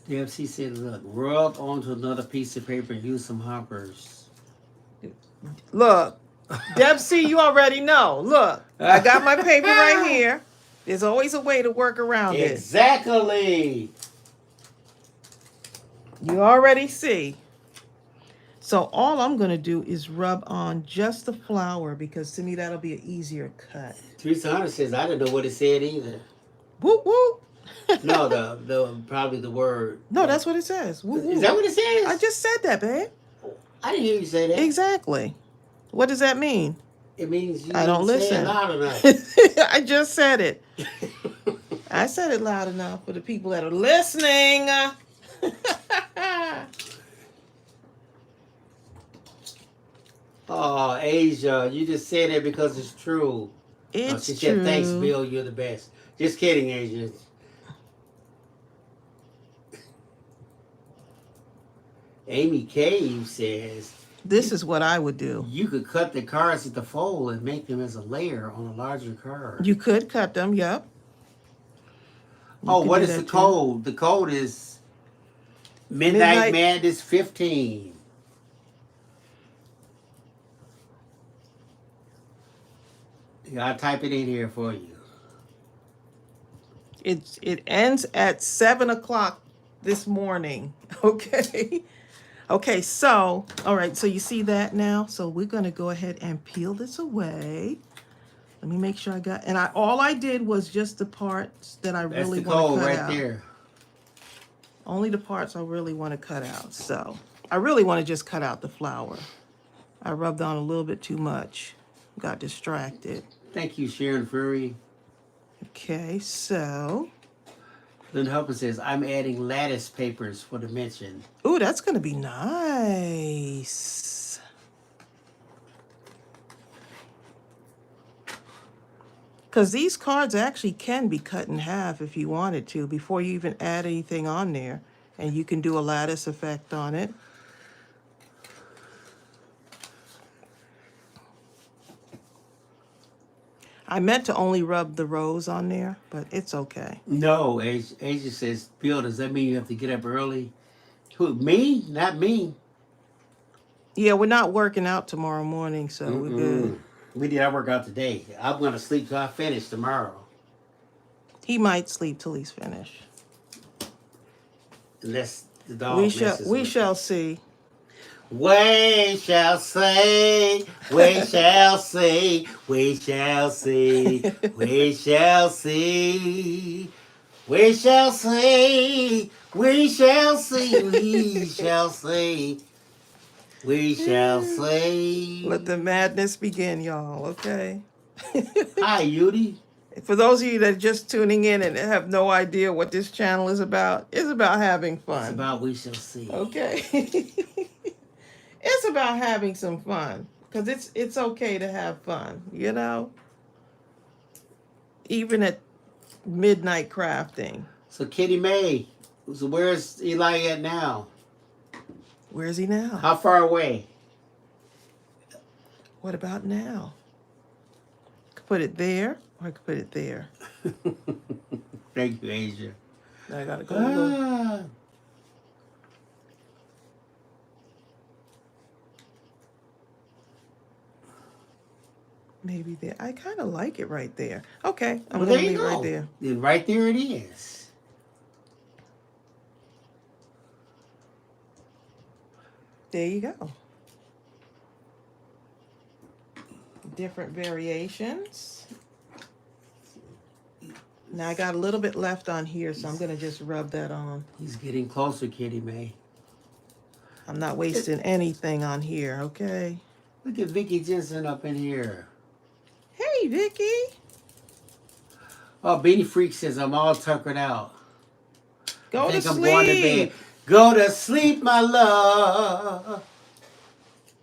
DFC said, look, rub onto another piece of paper and use some hoppers. Look, Deb C, you already know. Look, I got my paper right here. There's always a way to work around it. Exactly. You already see. So all I'm going to do is rub on just the flour because to me that'll be an easier cut. Teresa Hunter says, I didn't know what it said either. Whoop, whoop. No, the probably the word. No, that's what it says. Whoop, whoop. Is that what it says? I just said that, babe. I didn't hear you say that. Exactly. What does that mean? It means you I don't didn't say listen. it loud enough. I just said it. I said it loud enough for the people that are listening. Oh, Asia, you just said it because it's true. It's she true. said, thanks, Bill, you're the best. Just kidding, Asia. Amy Cave says, This is what I would do. you could cut the cards at the fold and make them as a layer on a larger card. You could cut them, yep. Oh, what is the code? The code is Midnight Madness 15. I'll type it in here for you. It ends at 7 o'clock this morning. Okay. Okay, so all right, so you see that now? So we're gonna go ahead and peel this away. Let me make sure I got, and all I did was just the parts that I really want to cut out. There. Only the parts I really want to cut out. So I really want to just cut out the flour. I rubbed on a little bit too much. Got distracted. Thank you, Sharon Fury. Okay, so. Lynn Hopper says, I'm adding lattice papers for dimension. Ooh, that's going to be nice. Because these cards actually can be cut in half if you wanted to before you even add anything on there. And you can do a lattice effect on it. I meant to only rub the rows on there, but it's okay. No, Asia says, Bill, does that mean you have to get up early? Who, me? Not me. Yeah, we're not working out tomorrow morning, so we're good. We did our workout today. I'm going to sleep till I finish tomorrow. He might sleep till he's finished. Unless the dog we shall see. We shall see, we shall see, we shall see, we shall see, we shall see, we shall see, we shall see, we shall see. Let the madness begin, y'all, okay? Hi, Yudi. For those of you that are just tuning in and have no idea what this channel is about, it's about having fun. It's about we shall see. Okay. It's about having some fun, because it's okay to have fun, you know? Even at midnight crafting. So Kitty Mae, so where's Eli at now? Where is he now? How far away? What about now? I could put it there, or I could put it there. Thank you, Asia. I gotta go look. Maybe there. I kind of like it right there. Okay, I'm gonna leave it right there. Then right there it is. There you go. Different variations. Now I got a little bit left on here, so I'm gonna just rub that on. He's getting closer, Kitty Mae. I'm not wasting anything on here, okay? Look at Vicky Jensen up in here. Hey, Vicky. Oh, Beanie Freak says, I'm all tuckered out. Go to sleep. I'm going to bed. Go to sleep, my love.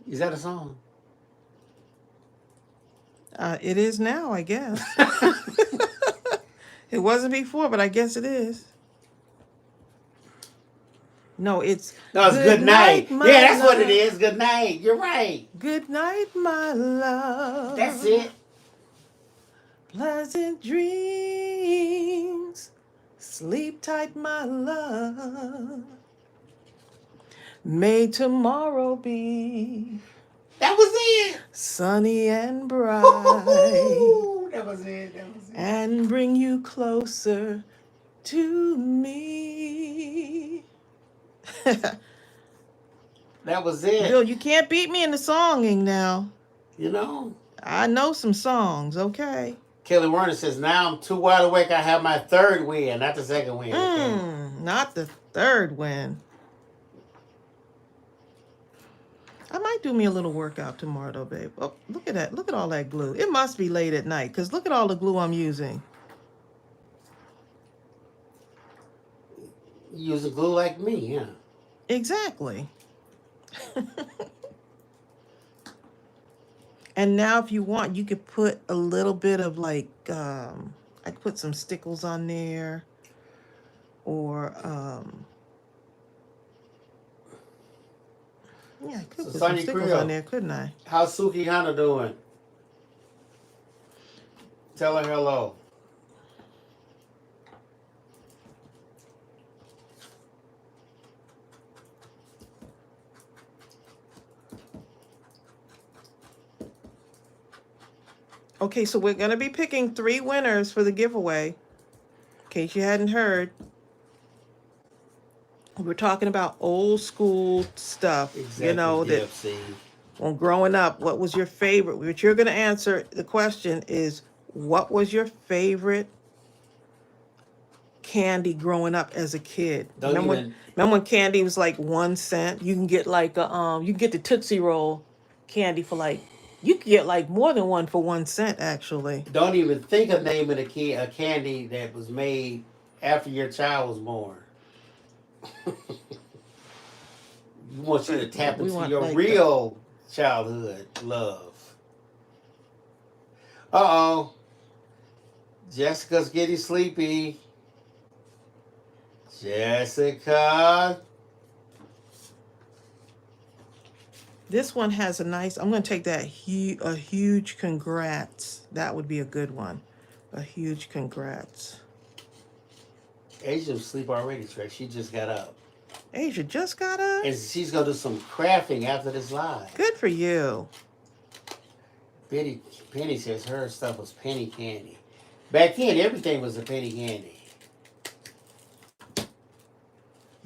Is that a song? It is now, I guess. It wasn't before, but I guess it is. No, it's good night. Yeah, that's what it is. Good night. You're right. Good night, my love. That's it. Pleasant dreams. Sleep tight, my love. May tomorrow be That was it. Sunny and bright, That was it. That was it. and bring you closer to me. That was it. Bill, you can't beat me in the songing now. You know. I know some songs, okay? Kelly Warner says, now I'm too wide awake. I have my third win, not the second win. Okay? Not the third win. I might do me a little workout tomorrow, though, babe. Oh, look at that. Look at all that glue. It must be late at night, because look at all the glue I'm using. You use a glue like me, yeah. Exactly. And now if you want, you could put a little bit of like, I could put some stickles on there. Or, yeah, I could So put some Sonny stickles Creel, on there, couldn't I? how's Suki Hana doing? Tell her hello. Okay, so we're going to be picking 3 winners for the giveaway. In case you hadn't heard. We're talking about old school stuff. Exactly, You know, that DFC. when growing up, what was your favorite? What you're going to answer, the question is, what was your favorite candy growing up as a kid? Remember when candy was like 1 cent? You can get like you can get the Tootsie Roll candy for like, you could get like more than one for 1 cent actually. Don't even think of naming a candy that was made after your child was born. We want you to tap into your like real childhood love. Uh-oh. Jessica's getting sleepy. Jessica. This one has a nice, I'm going to take that a huge congrats. That would be a good one. A huge congrats. Asia's asleep already, Trey. She just got up. Asia just got up? And she's going to do some crafting after this live. Good for you. Penny says her stuff was penny candy. Back then, everything was a penny candy.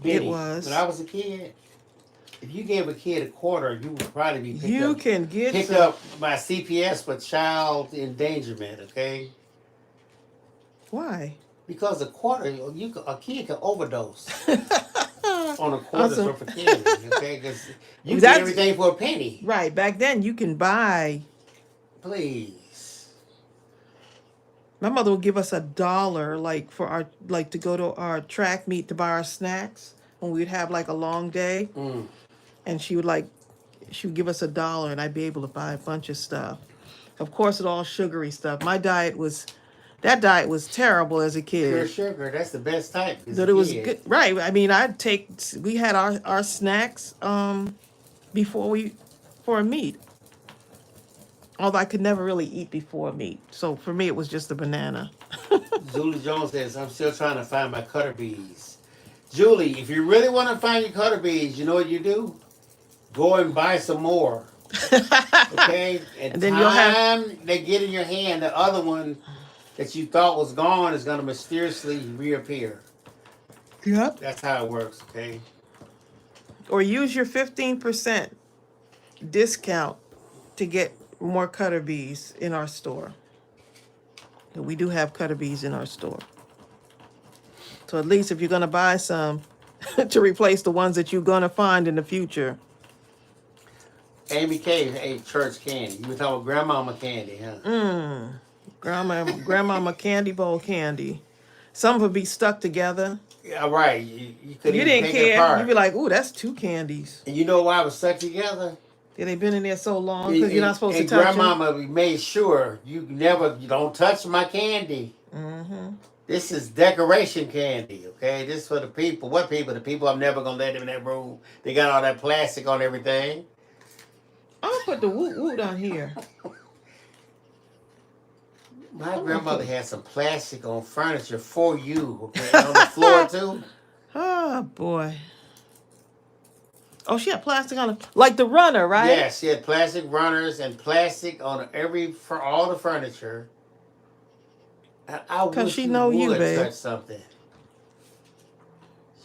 Penny. It was. When I was a kid, if you gave a kid a quarter, you would probably be picked up by CPS for child endangerment, okay? Why? Because a quarter, a kid can overdose on a quarter's worth of candy, okay? Because you get everything for a penny. Right. Back then, you can buy. Please. My mother would give us $1, like for our, like to go to our track meet to buy our snacks when we'd have like a long day, and she would give us $1, and I'd be able to buy a bunch of stuff. Of course, it's all sugary stuff. My diet was. That diet was terrible as a kid. Pure sugar, that's the best type. But it was good, right? I mean, we had our snacks for a meet. Although I could never really eat before meat, so for me it was just a banana. Julie Jones says, "I'm still trying to find my cutter beads." Julie, if you really want to find your cutter beads, you know what you do? Go and buy some more. Okay, and then they get in your hand, the other one that you thought was gone is going to mysteriously reappear. Yep. That's how it works, okay? Or use your 15% discount to get more cutter bees in our store. We do have cutter bees in our store. So at least if you're going to buy some to replace the ones that you're going to find in the future. Amy K ate church candy. You were talking about grandmama candy, huh? Grandmama candy bowl candy. Some would be stuck together. Yeah, right. You didn't care. You'd be like, "Ooh, that's 2 candies." And you know why it was stuck together? Yeah, they've been in there so long because you're not supposed to touch them. And grandmama made sure you don't touch my candy. Mm-hmm. This is decoration candy, okay? This is for the people. What people? The people I'm never going to let them in that room. They got all that plastic on everything. I'm going to put the woot down here. My grandmother had some plastic on furniture for you, okay? On the floor, too. Oh, boy. Oh, she had plastic on it, like the runner, right? Yeah, she had plastic runners and plastic on for all the furniture. I wish she you know you, would babe. touch something.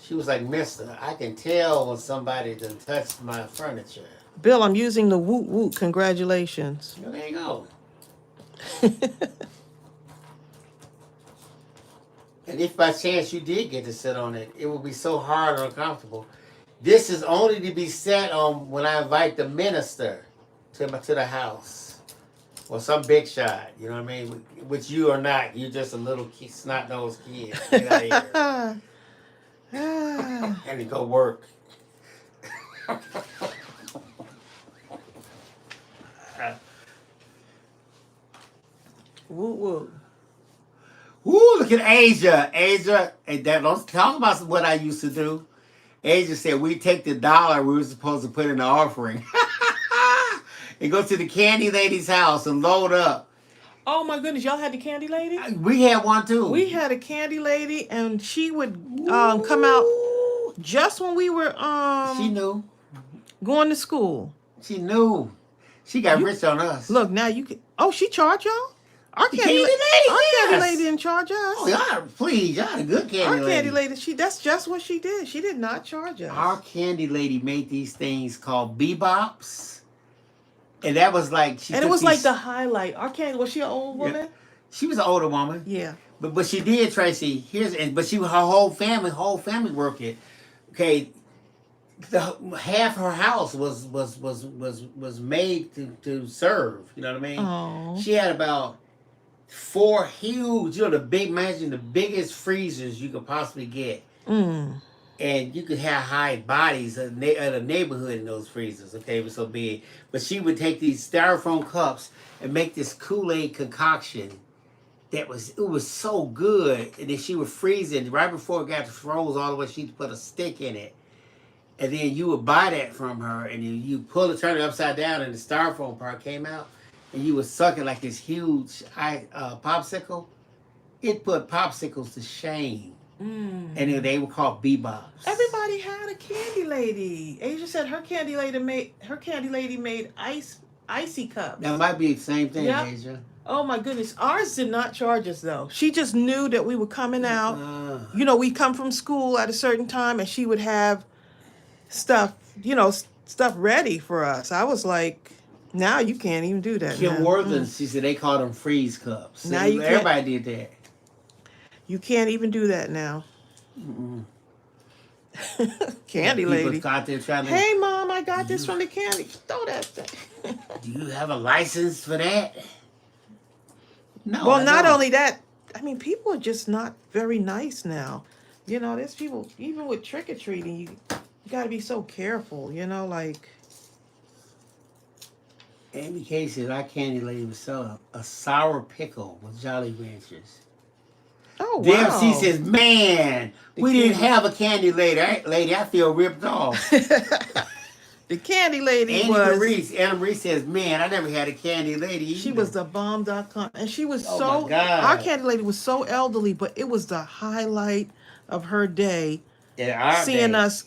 She was like, Mister, I can tell when somebody done touched my furniture. Bill, I'm using the woot woot. Congratulations. Well, there you go. And if by chance you did get to sit on it, it would be so hard and uncomfortable. This is only to be sat on when I invite the minister to the house. Or some big shot, you know what I mean? Which you are not. You're just a little snot-nosed kid. Get out of here. And to go work. Woo woo. Woo, look at Asia. Asia, and don't talk about what I used to do. Asia said we take the dollar we were supposed to put in the offering and go to the candy lady's house and load up. Oh my goodness, y'all had the candy lady? We had one too. We had a candy lady, and she would come out just when we were she knew. Going to school. She knew. She got rich on us. Look, now you can. Oh, she charged y'all? Our candy lady. Candy lady didn't charge us. Oh, y'all, please, y'all a good candy lady. Our candy lady, that's just what she did. She did not charge us. Our candy lady made these things called bebops. And that was like it was like the highlight. Our candy, was she an old woman? Yeah. She was an older woman. Yeah. But she did, Tracy. But her whole family worked it. Okay. Half her house was made to serve. You know what I mean? Oh. She had about 4 huge, imagine the biggest freezers you could possibly get. Mm. And you could have hide bodies of the neighborhood in those freezers. Okay, it was so big. But she would take these styrofoam cups and make this Kool-Aid concoction. It was so good. And then she would freeze it. Right before it got froze all the way, she'd put a stick in it. And then you would buy that from her, and you pull it, turn it upside down, and the styrofoam part came out. And you would suck it like this huge popsicle. It put popsicles to shame. Mm. And they were called bebops. Everybody had a candy lady. Asia said her candy lady made icy cups. That might be the same thing, Yep. Asia. Oh my goodness. Ours did not charge us though. She just knew that we were coming out. We'd come from school at a certain time, and she would have stuff ready for us. I was like, now you can't even do that. Kim Worthing, she said they called them freeze cups. Now everybody did that. You can't even do that now. Candy lady. Out there trying to, hey mom, I got this from the candy. Throw that thing. Do you have a license for that? No. Well, not only that, I mean, people are just not very nice now. There's people, even with trick-or-treating, you got to be so careful, like. Amy K said our candy lady was selling a sour pickle with Jolly Ranchers. Oh, wow. DMC says, man, we didn't have a candy lady. I feel ripped off. The candy lady Anna Marie says, man, I never had a candy lady either. She was the bomb.com. And she was my God. Our candy lady was so elderly, but it was the highlight of her day. Seeing us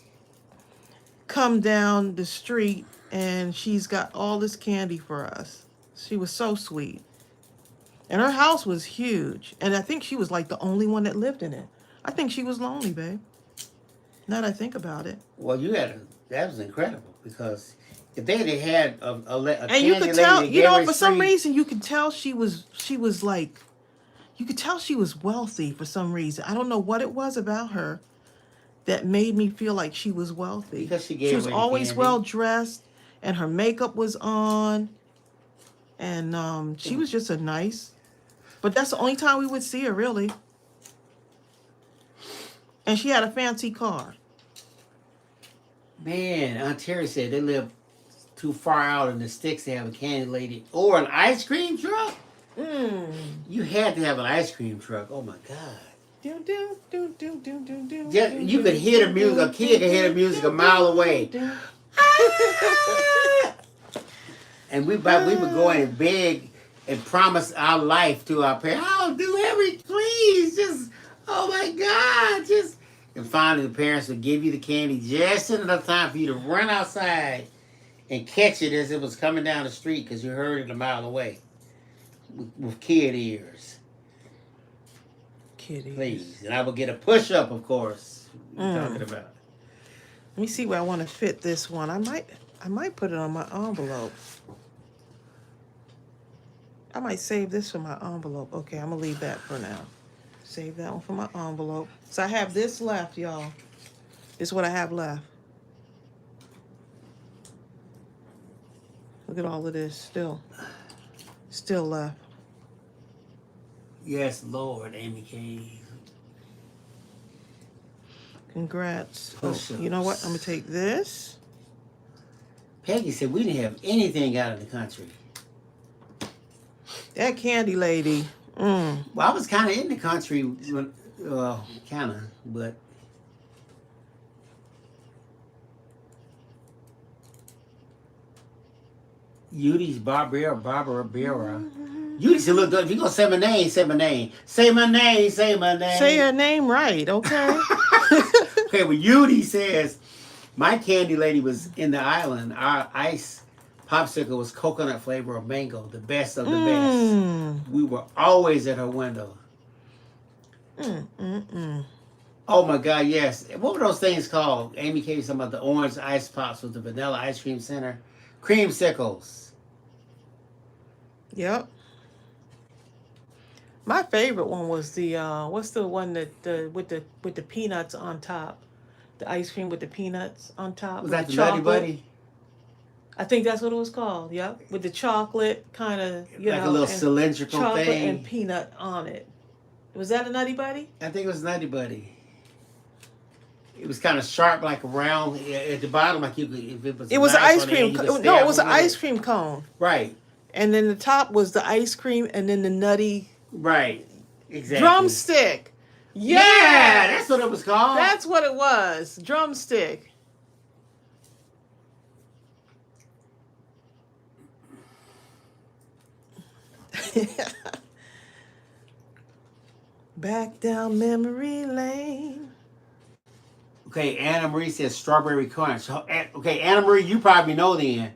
come down the street, and she's got all this candy for us. She was so sweet. And her house was huge. And I think she was like the only one that lived in it. I think she was lonely, babe. Now that I think about it. Well, that was incredible, because if they had a and candy you could tell, lady for some reason, you could tell she was like, you could tell she was wealthy for some reason. I don't know what it was about her that made me feel like she was wealthy. Because she was always well dressed, and her makeup was on, and she was just a nice. But that's the only time we would see her, really. And she had a fancy car. Man, Aunt Terry said they live too far out in the sticks to have a candy lady or an ice cream truck. You had to have an ice cream truck. Oh my God. You could hear the music. A kid could hear the music a mile away. And we would go in and beg and promise our life to our parents. Oh, do everything, please. Just, oh my God, just And finally, the parents would give you the candy just enough time for you to run outside and catch it as it was coming down the street because you heard it a mile away with kid ears. Kitty. Please. And I would get a push-up, of course. What you're talking about. Let me see where I want to fit this one. I might put it on my envelope. I might save this for my envelope. Okay, I'm going to leave that for now. Save that one for my envelope. So I have this left, y'all. This is what I have left. Look at all of this still left. Yes, Lord, Amy K. Congrats. Oh, you know what? I'm going to take this. Peggy said we didn't have anything out of the country. That candy lady. Well, I was kind of in the country, kind of, but Udi's Barbara. Udi said, look, if you're going to say my name, say my name. Say my name, say my name. Say your name right, okay? Okay, well, Udi says, my candy lady was in the island. Our ice popsicle was coconut flavor of mango, the best of the best. We were always at her window. Oh my God, yes. What were those things called? Amy K was talking about the orange ice pops with the vanilla ice cream center. Creamsicles. Yep. My favorite one was the what's the one that with the peanuts on top? The ice cream with the peanuts on top. Was that the Nutty Buddy? I think that's what it was called. Yep, with the chocolate kind of like a little cylindrical chocolate thing and peanut on it. Was that a Nutty Buddy? I think it was Nutty Buddy. It was kind of sharp, like round at the bottom, like you could. If it was. It was an nice ice cream. no, it was an ice cream cone. Right. And then the top was the ice cream, and then the nutty. Right. Exactly. Drumstick. Yeah, that's what it was called. That's what it was. Drumstick. Back down memory lane. Okay, Anna Marie says strawberry crunch. Okay, Anna Marie, you probably know then.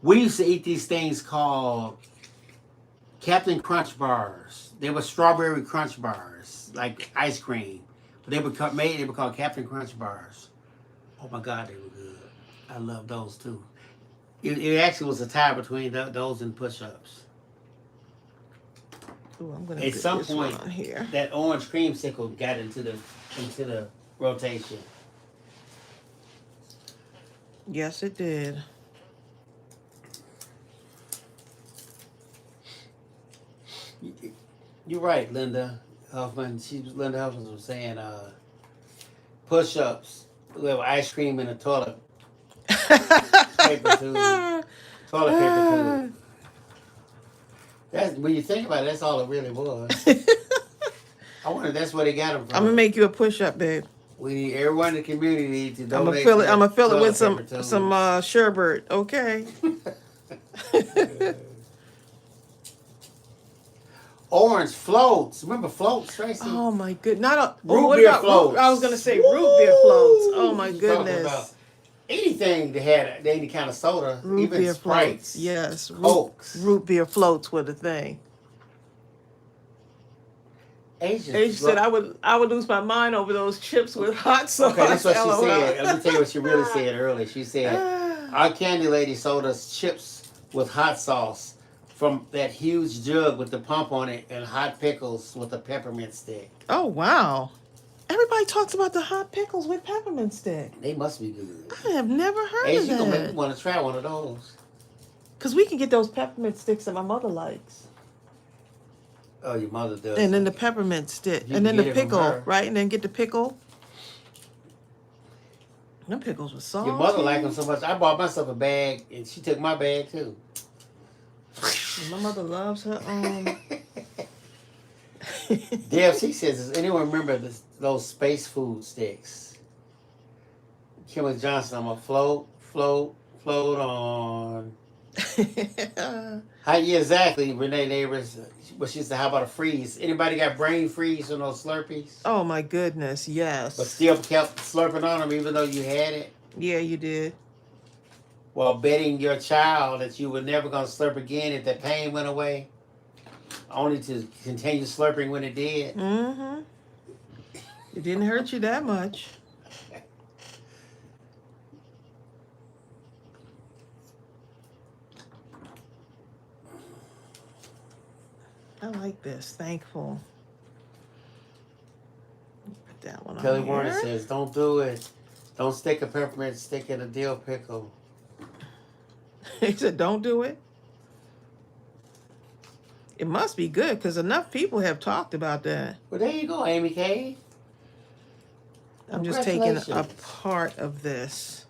We used to eat these things called Captain Crunch bars. They were strawberry crunch bars, like ice cream. But they were called Captain Crunch bars. Oh my God, they were good. I love those too. It actually was a tie between those and push-ups. Ooh, I'm gonna At some this point, one on here. that orange creamsicle got into the rotation. Yes, it did. You're right, Linda Huffman. Linda Huffman was saying push-ups with ice cream in a toilet paper tube. Toilet paper tube. That's when you think about it. That's all it really was. I wonder if that's where they got them from. I'm gonna make you a push-up, babe. We need everyone in the community to donate. I'm gonna fill it with some sherbet. Okay. Orange floats. Remember floats, Tracey? Oh my good. Not a root beer floats. I was gonna say root beer floats. Oh my goodness. Anything that had any kind of soda, Root even beer Sprites, floats. Yes. Cokes. Root beer floats were the thing. Asia said I would lose my mind over those chips with hot sauce. Okay, that's what she said. Let me tell you what she really said earlier. She said, our candy lady sold us chips with hot sauce from that huge jug with the pump on it and hot pickles with a peppermint stick. Oh, wow. Everybody talks about the hot pickles with peppermint stick. They must be good. I have never heard of that. You're going to make me want to try one of those. Because we can get those peppermint sticks that my mother likes. Oh, your mother does. And then the peppermint stick. And then the pickle, right? And then get the pickle. Them pickles were salty. Your mother liked them so much. I bought myself a bag, and she took my bag, too. My mother loves her Deb, she says, does anyone remember those space food sticks? Kimberly Johnson, I'm a float on. Yeah, exactly, Renee Neighbors. What she said, how about a freeze? Anybody got brain freeze on those Slurpees? Oh my goodness, But yes. still kept slurping on them even though you had it? Yeah, you did. While betting your child that you were never going to slurp again if the pain went away, only to continue slurping when it did. Mm-hmm. It didn't hurt you that much. I like this. Thankful. Put that one Kelly on Warner here. says, don't do it. Don't stick a peppermint stick in a dill pickle. He said, don't do it. It must be good because enough people have talked about that. Well, there you go, Amy K. I'm just taking a Congratulations. part of this.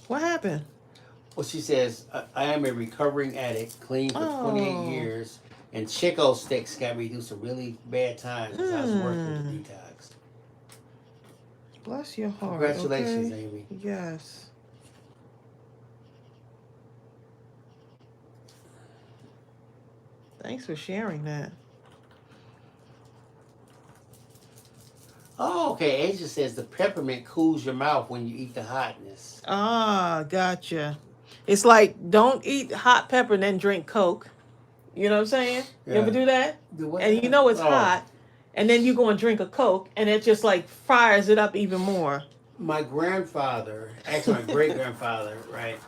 What happened? Well, she says, I am a recovering addict, clean for 28 years, and Chico sticks got me through some really bad times as I was working with the detox. Bless your heart. Congratulations, okay? Amy. Yes. Thanks for sharing that. Oh, okay. Asia says the peppermint cools your mouth when you eat the hotness. Ah, gotcha. It's like, don't eat hot pepper and then drink Coke. You know what I'm saying? Yeah. You ever do that? Do And you know it's hot, and then you go and drink a Coke, and it just like fires it up even more. My grandfather, actually my great-grandfather, right?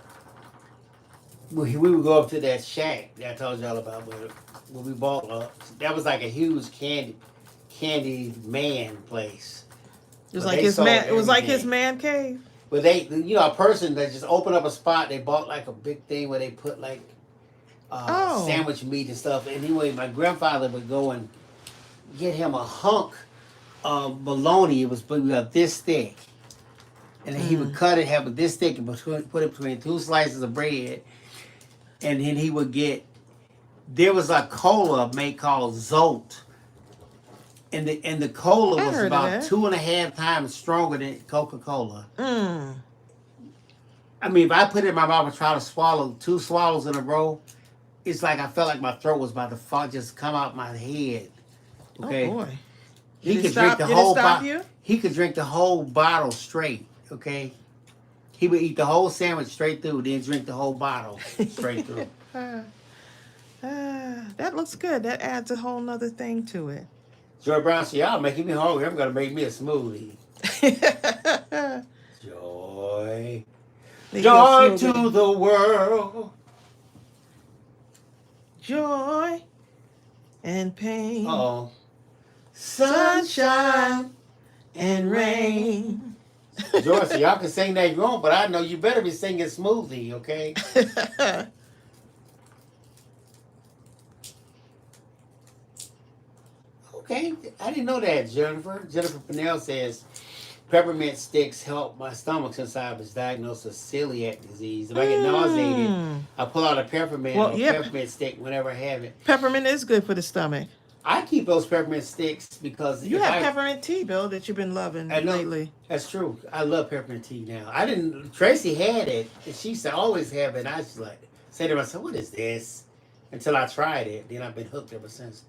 We would go up to that shack that I told y'all about when we bought that was like a huge candy man place. It was But like they his sold man. It was like his everything. man cave. But they, a person that just opened up a spot, they bought like a big thing where they put like sandwich meat and stuff. And anyway, my grandfather would go and get him a hunk of bologna. It was about this thick. And then he would cut it, have it this thick, and put it between two slices of bread. And then he would there was a cola made called Zolt. And the cola was about 2.5 times stronger than Coca-Cola. I mean, if I put it in my mouth and try to swallow 2 swallows in a row, it's like I felt like my throat was about to fall, just come out my head. Okay. Oh boy. He could drink the whole bottle. He could drink the whole bottle straight. Okay. He would eat the whole sandwich straight through, then drink the whole bottle straight through. That looks good. That adds a whole nother thing to it. Joy Brown said, y'all making me hungry. I'm gonna make me a smoothie. Joy. Joy to the world. Joy and pain. Uh-oh. Sunshine and rain. Joy said, y'all can sing that you want, but I know you better be singing smoothie, okay? Okay, I didn't know that, Jennifer. Jennifer Pennell says, peppermint sticks help my stomach since I was diagnosed with celiac disease. If I get nauseated, I pull out a peppermint or peppermint stick whenever I have it. Peppermint is good for the stomach. I keep those peppermint sticks because you have peppermint tea, Bill, that you've been loving lately. That's true. I love peppermint tea now. Tracey had it, and she used to always have it. And I just say to myself, what is this? Until I tried it. Then I've been hooked ever since.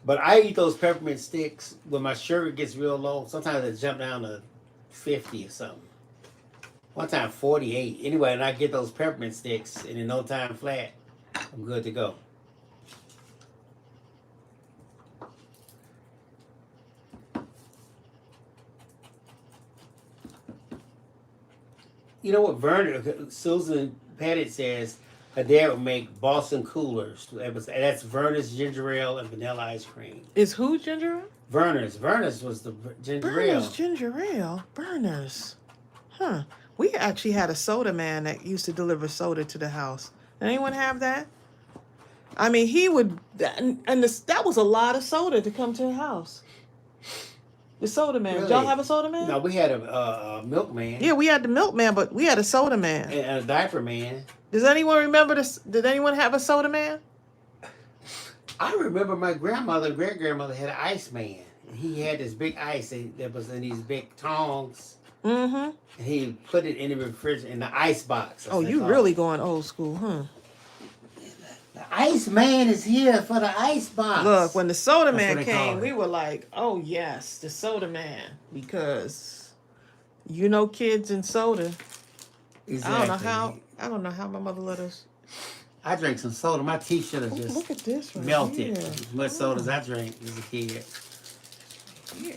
But I eat those peppermint sticks when my sugar gets real low. Sometimes it jump down to 50 or something. One time 48. Anyway, and I get those peppermint sticks, and in no time flat, I'm good to go. You know what Susan Pettit says, her dad would make Boston coolers. That's Verner's ginger ale and vanilla ice cream. Is who ginger ale? Verner's. Verner's was the ginger ale. Verner's ginger ale. Verner's. Huh. We actually had a soda man that used to deliver soda to the house. Did anyone have that? I mean, he would, that was a lot of soda to come to the house. The soda man. Really? Did y'all have a soda man? No, we had a milkman. Yeah, we had the milkman, but we had a soda man. And a diaper man. Does anyone remember this? Did anyone have a soda man? I remember my grandmother and great-grandmother had an ice man. He had this big ice that was in these big tongs. Mm-hmm. And he put it in the refrigerator, in the ice box. Oh, you really going old school, huh? The ice man is here for the ice box. Look, when the soda That's man what they came, call we it. were like, oh, yes, the soda man. Because, you know, kids and soda. Exactly. I don't know how my mother let us. I drank some soda. My teeth should have Oh, just look at this right melted. here. As much soda as I drank as a kid. Here.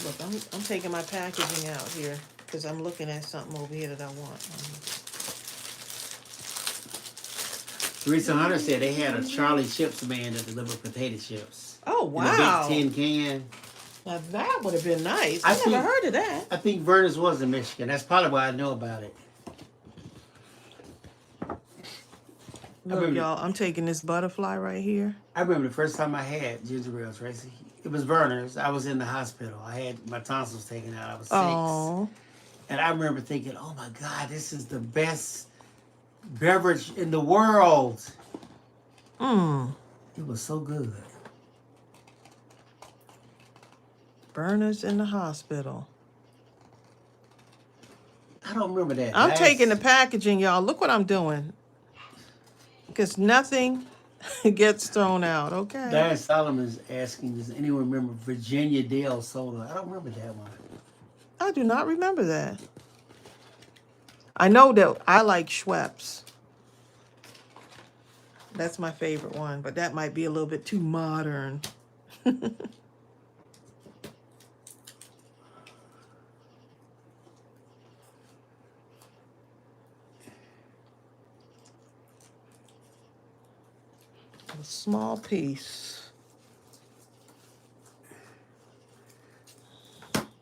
Look, I'm taking my packaging out here because I'm looking at something over here that I want. Teresa Hunter said they had a Charlie Chips man that delivered potato chips. Oh, wow. In a big tin can. Now that would have been nice. I never heard of that. I think Vernus was in Michigan. That's probably why I know about it. Look, y'all, I'm taking this butterfly right here. I remember the first time I had ginger ale, Tracy. It was Vernus. I was in the hospital. I had my tonsils taken out. I was 6. Oh. And I remember thinking, oh my God, this is the best beverage in the world. It was so good. Burners in the hospital. I don't remember that. I'm taking the packaging, y'all. Look what I'm doing. Because nothing gets thrown out, okay? Diane Solomon's asking, does anyone remember Virginia Dale soda? I don't remember that one. I do not remember that. I know that I like Schweppes. That's my favorite one, but that might be a little bit too modern. A small piece.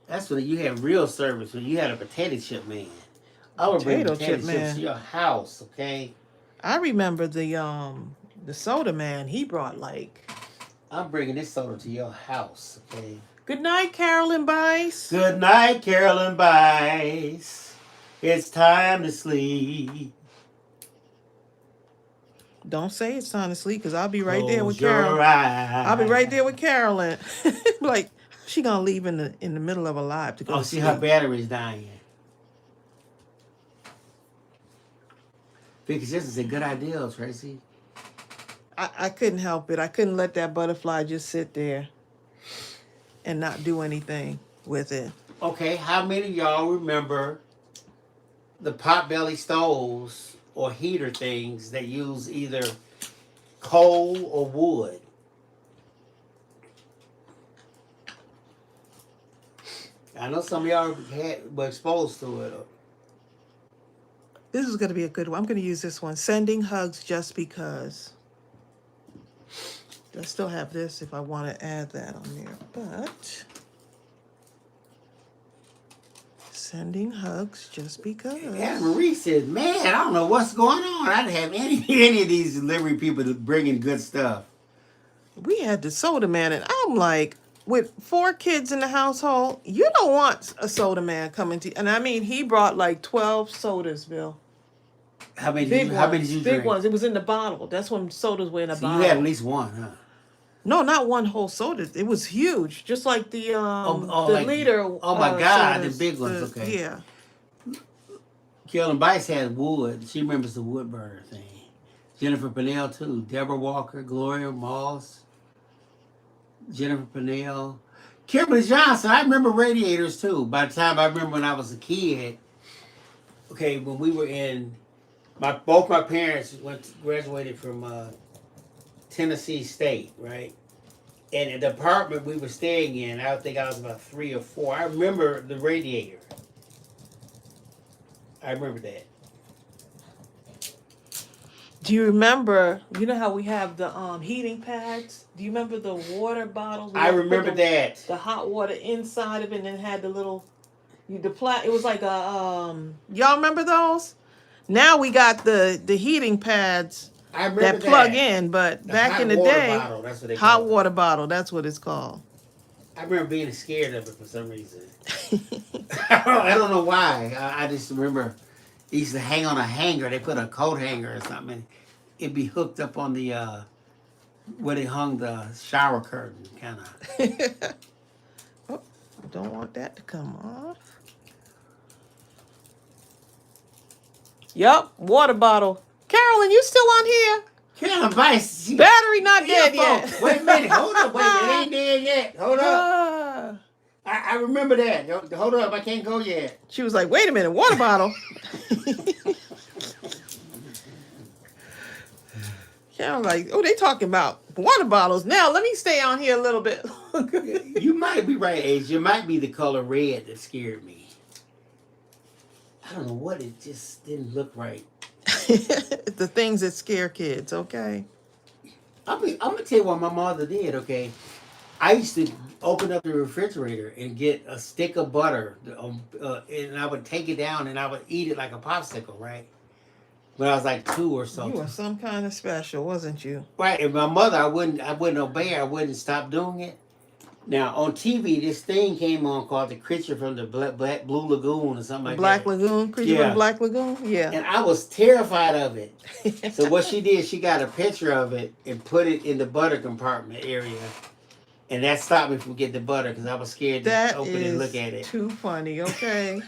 That's when you had real service, when you had a potato chip man. I would bring potato chips to your house, okay? I remember the soda man. He brought like. I'm bringing this soda to your house, okay? Good night, Carolyn Bice. Good night, Carolyn Bice. It's time to sleep. Don't say it's time to sleep, because I'll be right there with Close your Carolyn. eyes. I'll be right there with Carolyn. Like, she gonna leave in the middle of a live to go to see sleep. her battery's dying. Because this is a good idea, Tracy. I couldn't help it. I couldn't let that butterfly just sit there and not do anything with it. Okay, how many of y'all remember the potbelly stoves or heater things that use either coal or wood? I know some of y'all were exposed to it. This is going to be a good one. I'm going to use this one. Sending hugs just because. I still have this if I want to add that on there. But sending hugs just because. As Marie said, man, I don't know what's going on. I didn't have any of these delivery people bringing good stuff. We had the soda man, and I'm like, with 4 kids in the household, you don't want a soda man coming to you. And I mean, he brought like 12 sodas, Bill. How many Big did you Big drink? ones. It was in the bottle. That's when sodas were in a So bottle. you had at least one, huh? No, not one whole soda. It was huge, just like the like, liter. Oh my God, sodas, the big ones. Okay. Yeah. Carolyn Bice had wood. She remembers the wood burner thing. Jennifer Pennell too. Deborah Walker, Gloria Moss, Jennifer Pennell, Kimberly Johnson. I remember radiators too. By the time I remember when I was a kid. Okay, when we were in, both my parents graduated from Tennessee State, right? And the apartment we were staying in, I think I was about 3 or 4. I remember the radiator. I remember that. Do you remember? You know how we have the heating pads? Do you remember the water bottles? I remember that. The hot water inside of it, and it had the little, it was like a y'all remember those? Now we got the heating pads. I remember that plug in, but back in the day, bottle, that's what they hot call water bottle, that's what it's called. I remember being scared of it for some reason. I don't know why. I just remember it used to hang on a hanger. They put a coat hanger or something. And it'd be hooked up on the, where they hung the shower curtain, kind of. Oh, Don't want that to come off. Yup, water bottle. Carolyn, you still on here? Carolyn Vice. Battery not dead yet. Wait a minute. Hold up. Wait a minute. It ain't dead yet. Hold up. I remember that. Hold up. I can't go yet. She was like, wait a minute, water bottle. Carolyn like, oh, they talking about water bottles. Now, let me stay on here a little bit longer. You might be right, Asia. It might be the color red that scared me. I don't know what. It just didn't look right. The things that scare kids, okay? I'm going to tell you what my mother did, okay? I used to open up the refrigerator and get a stick of butter, and I would take it down and I would eat it like a popsicle, right? When I was like 2 or so. You were some kind of special, wasn't you? Right, and my mother, I wouldn't obey her. I wouldn't stop doing it. Now, on TV, this thing came on called The Creature from the Blue Lagoon or something like Black that. Lagoon? Creature from Black Lagoon? Yeah. And I was terrified of it. So what she did, she got a picture of it and put it in the butter compartment area. And that stopped me from getting the butter because I was scared to open it and look at it. Too funny, okay?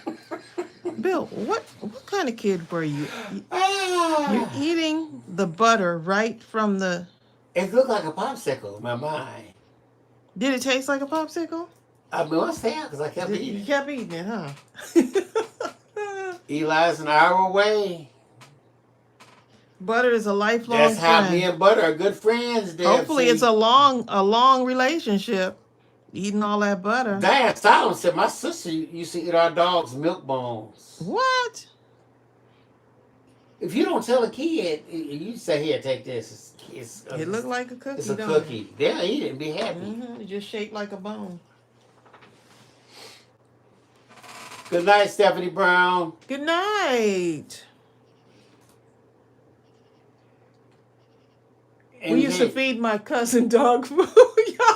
Bill, what kind of kid were you? You're eating the butter right from the... It looked like a popsicle in my mind. Did it taste like a popsicle? I must have, because I kept eating it. You kept eating it, huh? Eli's an hour away. Butter is a lifelong That's how friend. me and Butter are good friends, Deb. Hopefully it's a long relationship. Eating all that butter. Dad Solomon said my sister used to eat our dog's milk bones. What? If you don't tell a kid, you say, here, take this. It looked like a cookie. It's a cookie. They'll eat it and be happy. Mm-hmm. It's just shaped like a bone. Good night, Stephanie Brown. Good night. We used to feed my cousin dog food.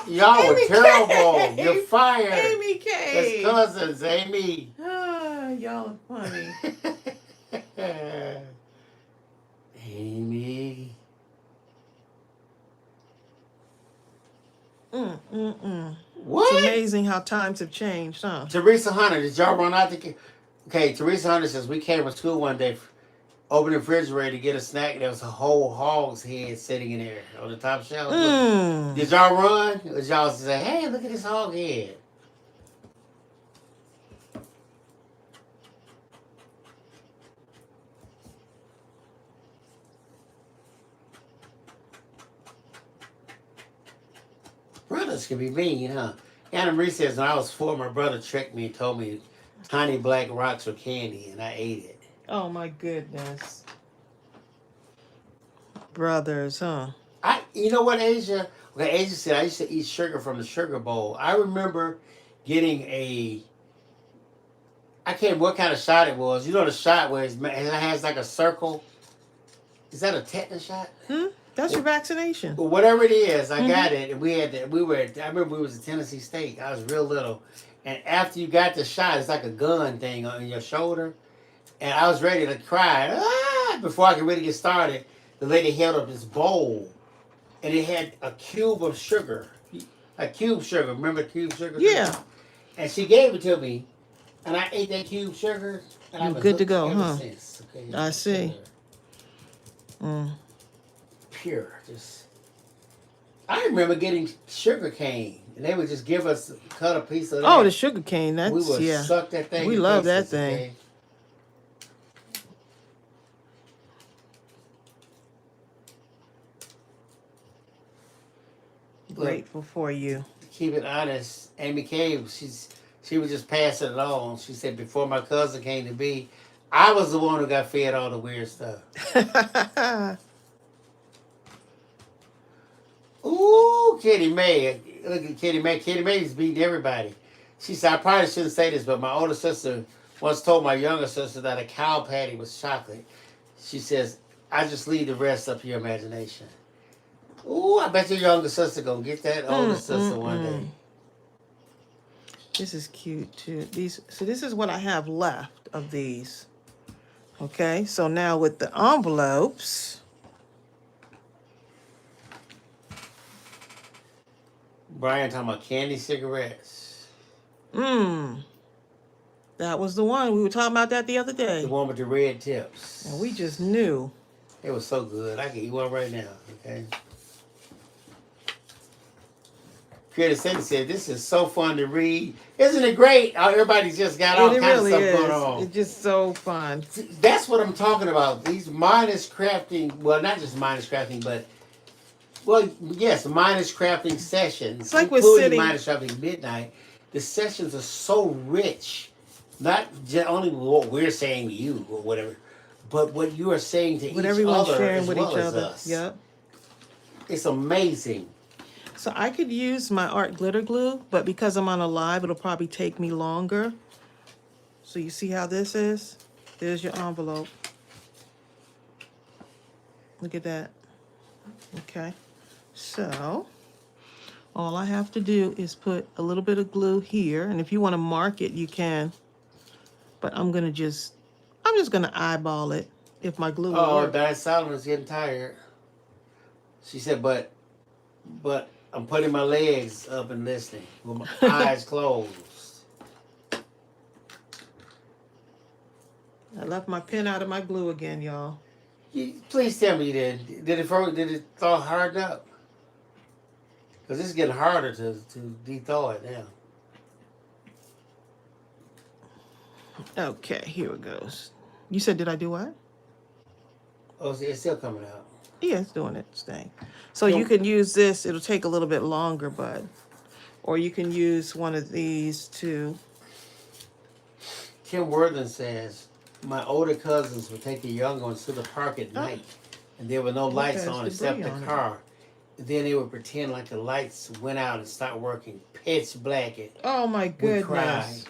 Y'all were terrible. You're fired. Amy K. It's cousins, Amy. Y'all are funny. Amy. What? It's amazing how times have changed, huh? Teresa Hunter, did y'all run out the... Okay, Teresa Hunter says, we came to school one day, opened the refrigerator to get a snack, and there was a whole hog's head sitting in there on the top shelf. Did y'all run? Or did y'all say, hey, look at this hog head? Brothers can be mean, huh? Anna Marie says, when I was 4, my brother tricked me and told me tiny black rocks were candy, and I ate it. Oh, my goodness. Brothers, huh? You know what, Asia? Okay, Asia said, I used to eat sugar from the sugar bowl. I remember getting I can't remember what kind of shot it was. You know the shot where it has like a circle? Is that a tetanus shot? That's your vaccination. Well, whatever it is, I got it, and I remember we was at Tennessee State. I was real little, and after you got the shot, it's like a gun thing on your shoulder, and I was ready to cry. Before I could really get started, the lady held up this bowl, and it had a cube of sugar, Remember cube sugar? Yeah. And she gave it to me, and I ate that cube sugar, and I was good to go, ever huh? since. Okay, I see. Pure, just. I remember getting sugar cane, and they would just give us cut a piece of that. Oh, the sugar cane. That's we would suck that thing. We love that thing. Okay? Grateful for you. Keep it honest, Amy K. She was just passing it on. She said before my cousin came to be, I was the one who got fed all the weird stuff. Ooh, Kitty May. Look at Kitty May. Kitty May's beating everybody. She said, I probably shouldn't say this, but my older sister once told my younger sister that a cow patty was chocolate. She says, I just leave the rest up to your imagination. Ooh, I bet your younger sister gonna get that older sister one day. This is cute too. So this is what I have left of these. Okay, so now with the envelopes. Brian talking about candy cigarettes. That was the one. We were talking about that the other The day. one with the red tips. And we just knew. It was so good. I can eat one right now, okay? Creator Cindy said, this is so fun to read. Isn't it great how everybody's just got all It kinds really of stuff going is. on? It's just so fun. That's what I'm talking about. These mindless crafting, well, not just mindless crafting, but, well, yes, mindless crafting sessions, It's like we're including sitting. mindless crafting midnight. The sessions are so rich, not just only what we're saying to you or whatever, but what you are saying to What each everyone's other sharing as with well each as other. us. Yep. It's amazing. So I could use my art glitter glue, but because I'm on a live, it'll probably take me longer. So you see how this is? There's your envelope. Look at that. Okay. So all I have to do is put a little bit of glue here. And if you want to mark it, you can. But I'm just gonna eyeball it if my glue will Oh, work. Diane Solomon's getting tired. She said, but I'm putting my legs up and listening with my eyes closed. I left my pen out of my glue again, y'all. Please tell me you did. Did it thaw harden up? Because it's getting harder to de-thaw it now. Okay, here it goes. You said, did I do what? Oh, it's still coming out. Yeah, it's doing its thing. So you can use this. It'll take a little bit longer, bud. Or you can use one of these too. Kim Worthen says, my older cousins would take the young ones to the park at night, and there were no lights on except the car. Then they would pretend like the lights went out and stopped working. Pitch black. Oh my goodness.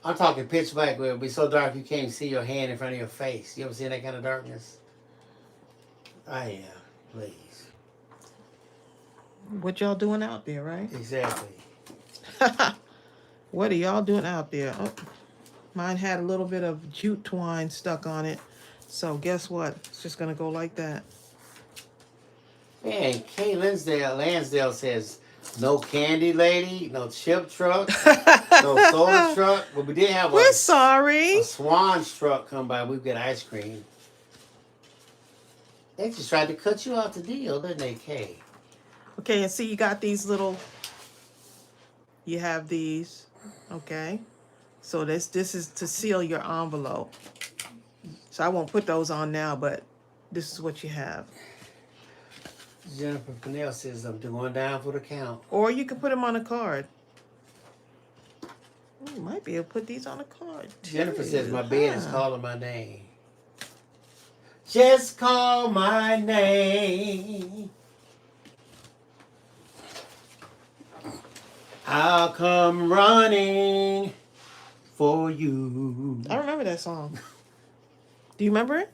I'm talking pitch black where it'll be so dark you can't see your hand in front of your face. You ever seen that kind of darkness? I am, please. What y'all doing out there, right? Exactly. What are y'all doing out there? Oh, mine had a little bit of jute twine stuck on it. So guess what? It's just going to go like that. Man, Kay Lansdale says, no candy lady, no chip truck, no soda truck. But we did have We're sorry. a Swan's truck come by. We've got ice cream. They just tried to cut you out the deal, didn't they, Kay? Okay, and see you got these little, you have these, okay? So this is to seal your envelope. So I won't put those on now, but this is what you have. Jennifer Pennell says, I'm going down for the count. Or you can put them on a card. You might be able to put these on a card, too. Jennifer says, my bed is calling my name. Just call my name. I'll come running for you. I remember that song. Do you remember it?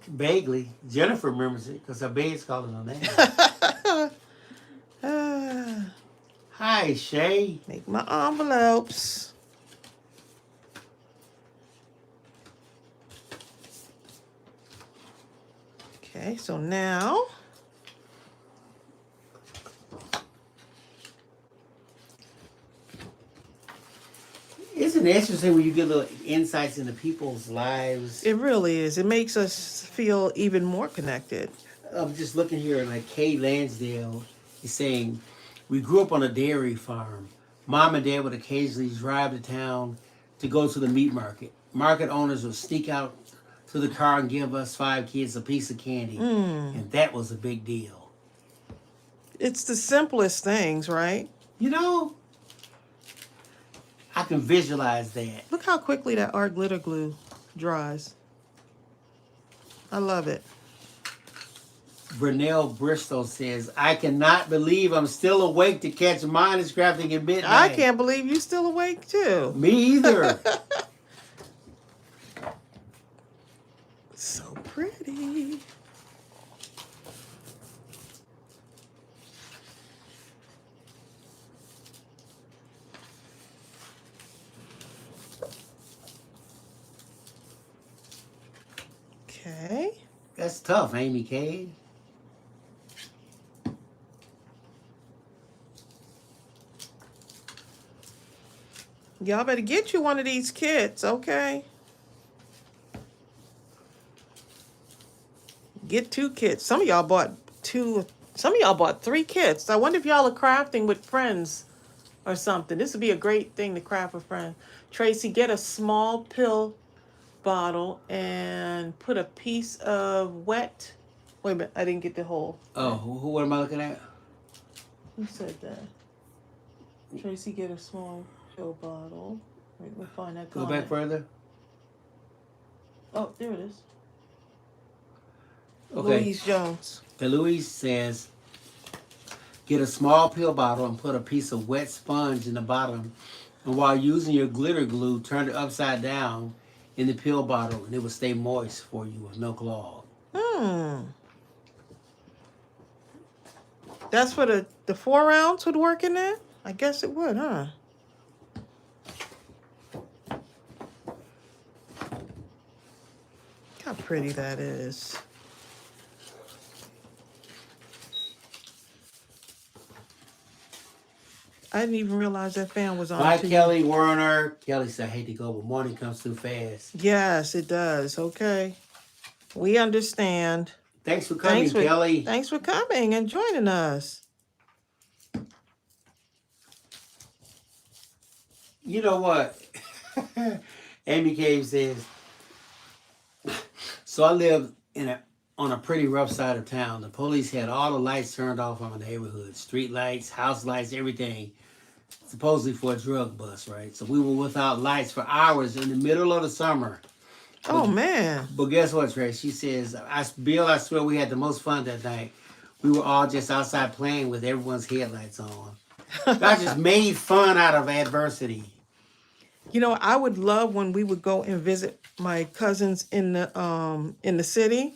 Vaguely. Jennifer remembers it because her bed's calling her name. Hi, Shay. Make my envelopes. Okay, so now Isn't it interesting when you get little insights into people's lives? it really is. It makes us feel even more connected. I'm just looking here, and like Kay Lansdale is saying, we grew up on a dairy farm. Mom and Dad would occasionally drive to town to go to the meat market. Market owners would sneak out to the car and give us 5 kids a piece of candy. And that was a big deal. It's the simplest things, right? You know, I can visualize that. Look how quickly that art glitter glue dries. I love it. Brunel Bristol says, I cannot believe I'm still awake to catch Mindless Crafting at midnight. I can't believe you're still awake, too. Me either. So pretty. Okay. That's tough, Amy Kay. Y'all better get you one of these kits, okay? Get 2 kits. Some of y'all bought 2. Some of y'all bought 3 kits. I wonder if y'all are crafting with friends or something. This would be a great thing to craft with friends. Tracy, get a small pill bottle and put a piece of wet. Wait a minute, I didn't get the whole. Oh, what am I looking at? Who said that? Tracy, get a small pill bottle. Wait, we'll find that. Go back further. Oh, there it is. Okay. Louise Jones. And Louise says, get a small pill bottle and put a piece of wet sponge in the bottom. And while using your glitter glue, turn it upside down in the pill bottle and it will stay moist for you with no clog. That's for the 4 ounce would work in there? I guess it would, huh? How pretty that is. I didn't even realize that fan was on. Hi, Kelly Werner. Kelly said, I hate to go, but morning comes too fast. Yes, it does. Okay. We understand. Thanks for coming, Kelly. Thanks for coming and joining us. You know what? Amy Cave says, so I live on a pretty rough side of town. The police had all the lights turned off on the neighborhood. Street lights, house lights, everything. Supposedly for a drug bust, right? So we were without lights for hours in the middle of the summer. Oh, man. But guess what, Trey? She says, Bill, I swear we had the most fun that night. We were all just outside playing with everyone's headlights on. I just made fun out of adversity. You know, I would love when we would go and visit my cousins in the city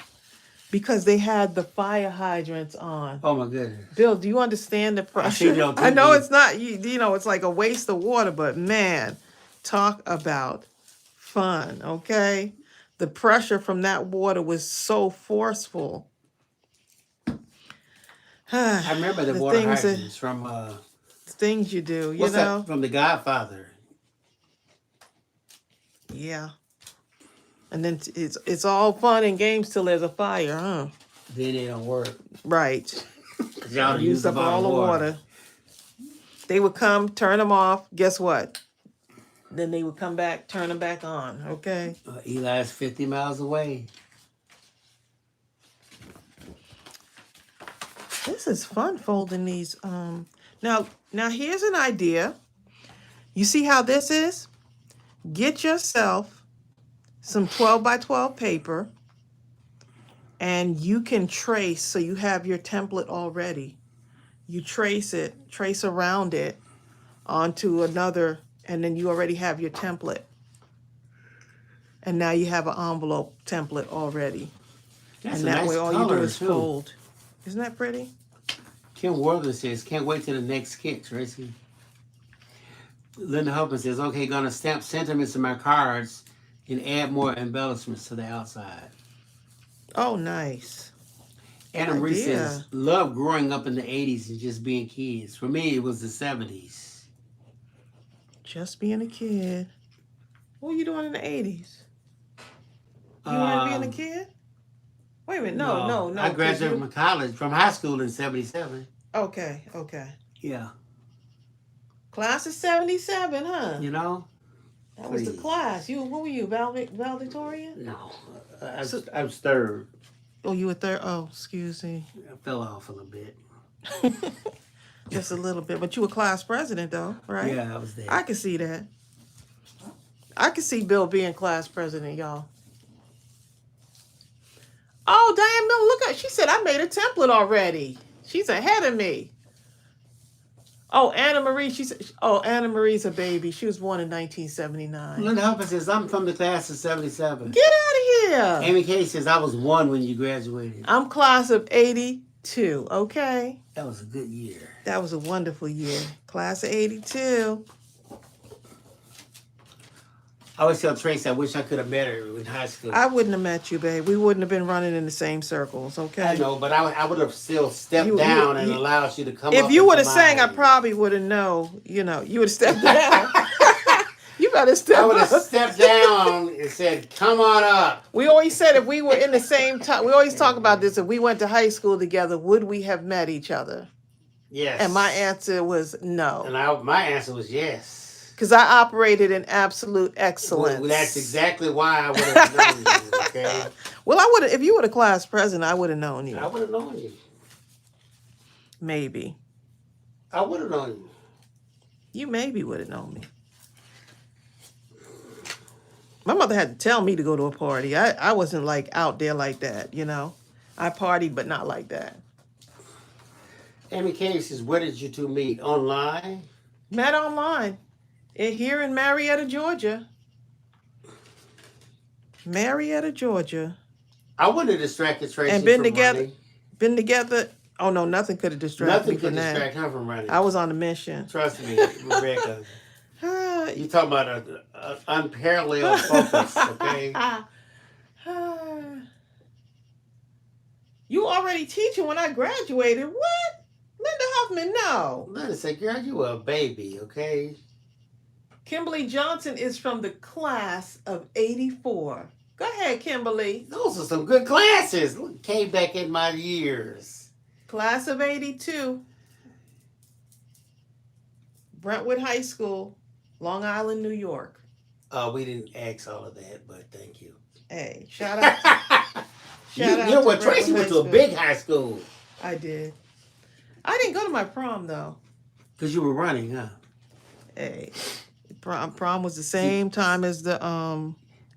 because they had the fire hydrants on. Oh, my goodness. Bill, do you understand the pressure? I know it's not, you know, it's like a waste of water, but man, talk about fun, okay? The pressure from that water was so forceful. I remember the water hydrants from... things you do, you what's know? That from The Godfather. Yeah. And then it's all fun and games till there's a fire, huh? Then they don't work. Right. Y'all used up all the water. They would come, turn them off. Guess what? Then they would come back, turn them back on. Okay. Eli's 50 miles away. This is fun folding these. Now here's an idea. You see how this is? Get yourself some 12 by 12 paper and you can trace, so you have your template already. You trace around it onto another, and then you already have your template. And now you have an envelope template already. That's and that nice way all you do is fold. Isn't that pretty? Kim Worthen says, can't wait till the next kit, Tracy. Linda Huffman says, okay, gonna stamp sentiments in my cards and add more embellishments to the outside. Oh, nice. Anna Marie says, love growing up in the 80s and just being kids. For me, it was the 70s. Just being a kid. What were you doing in the 80s? You weren't being a kid? Wait a minute. No. I graduated from college, from high school in 77. Okay. Yeah. Class of 77, huh? You know? That was the class. What were you, valedictorian? No. I was third. Oh, you were third? Oh, excuse me. I fell off a little bit. Just a little bit. But you were class president, though, right? Yeah, I was there. I can see that. I can see Bill being class president, y'all. Oh, Diane Miller, look at, she said, I made a template already. She's ahead of me. Oh, Anna Marie, she said, oh, Anna Marie's a baby. She was born in 1979. Linda Huffman says, I'm from the class of 77. Get out of here. Amy Kay says, I was 1 when you graduated. I'm class of 82, okay? That was a good year. That was a wonderful year. Class of 82. I always tell Tracy, I wish I could have met her in high school. I wouldn't have met you, babe. We wouldn't have been running in the same circles, okay? I know, but I would have still stepped down and allowed you to come up. If you would have sang, I probably would have known, you would have stepped down. You better step I would have up. stepped down and said, "Come on up." We always said if we were in the same time, we always talk about this. If we went to high school together, would we have met each other? Yes. And my answer was no. And my answer was yes. Because I operated in absolute excellence. Well, that's exactly why I would have known you. Okay. Well, I would have. If you were the class president, I would have known you. I would have known you. Maybe. I would have known you. You maybe would have known me. My mother had to tell me to go to a party. I wasn't like out there like that, you know. I partied, but not like that. Amy Cave says, "Where did you two meet? Online?" Met online. Here in Marietta, Georgia. Marietta, Georgia. I wouldn't have distracted Tracey And been from together. running. Been together. Oh no, nothing could have distracted Nothing me could from that. distract her from running. I was on a mission. Trust me, Rebecca. You talking about an unparalleled focus, okay? You already teaching when I graduated. What? Linda Huffman, no. Linda said, "Girl, you were a baby, okay?" Kimberly Johnson is from the class of 84. Go ahead, Kimberly. Those are some good classes. Look, came back in my years. Class of 82. Brentwood High School, Long Island, New York. We didn't ask all of that, but thank you. Hey, shout out. You know what? Tracey went to a big high school. I did. I didn't go to my prom, though. Because you were running, huh? Hey, prom was the same time as the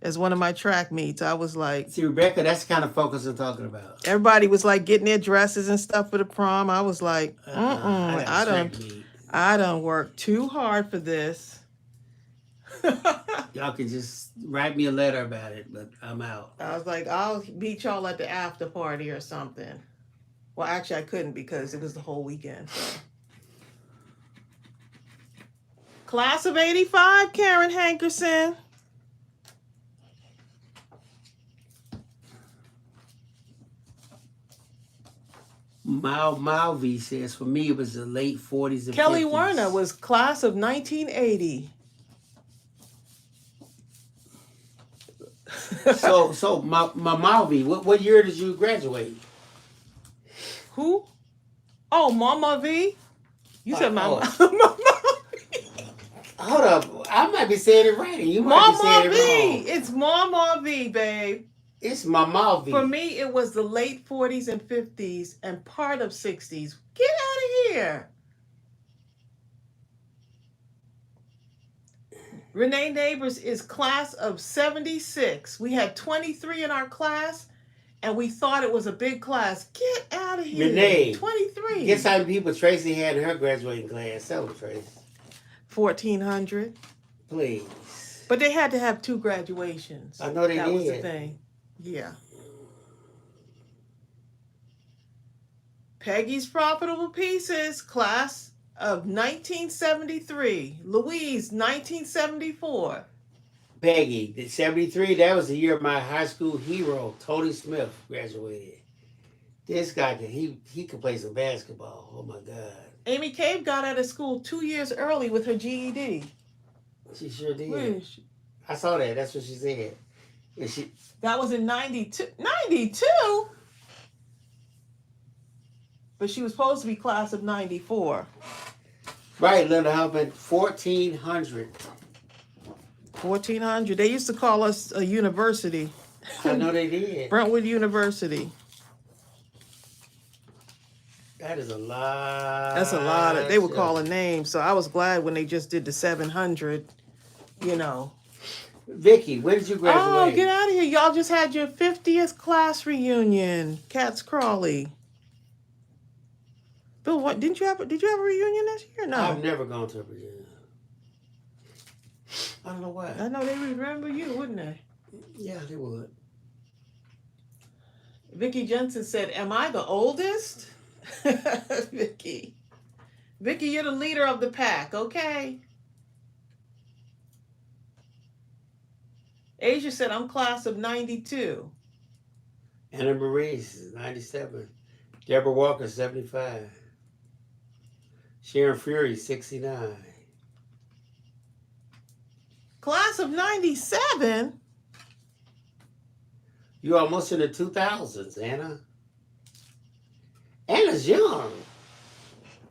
as one of my track meets. I was like, see, Rebecca, that's the kind of focus I'm talking about. Everybody was like getting their dresses and stuff for the prom. I was like, I done worked too hard for this. Y'all can just write me a letter about it, but I'm out. I was like, I'll meet y'all at the after party or something. Well, actually, I couldn't because it was the whole weekend. So. Class of 85, Karen Hankerson. Malvi says, for me, it was the late 40s and Kelly 50s. Werner was class of 1980. So my Malvi, what year did you graduate? Who? Oh, Mama V. You said Mama. Mama V. Hold up, I might be saying it right, and you might be saying it wrong. It's Mama V, babe. It's Mama V. For me, it was the late 40s and 50s and part of 60s. Get out of here. Renee Neighbors is class of 76. We had 23 in our class, and we thought it was a big class. Get out of here. Renee. 23. Guess how many people Tracey had in her graduating class? Tell them, Tracey. 1,400. Please. But they had to have 2 graduations. I know they did. That was the thing. Yeah. Peggy's Profitable Pieces, class of 1973. Louise, 1974. Peggy, the 73, that was the year my high school hero, Tony Smith, graduated. This guy, he could play some basketball. Oh, my God. Amy Cave got out of school 2 years early with her GED. She sure did. Where is she? I saw that. That's what she said. And That was in 92. 92? But she was supposed to be class of 94. Right, Linda Huffman, 1,400. 1,400. They used to call us a university. I know they did. Brentwood University. That is a lot. That's a lot. They were calling names, so I was glad when they just did the 700, you know. Vicky, when did you graduate? Oh, get out of here. Y'all just had your 50th class reunion. Cats Crawley. Bill, what did you have a reunion this year? No. I've never gone to a reunion. I don't know why. I know they remember you, wouldn't they? Yeah, they would. Vicky Jensen said, "Am I the oldest?" Vicky, you're the leader of the pack, okay? Asia said, "I'm class of 92. Anna Marie, 97. Deborah Walker, 75. Sharon Fury, 69. Class of 97? You're almost in the 2000s, Anna. Anna's young.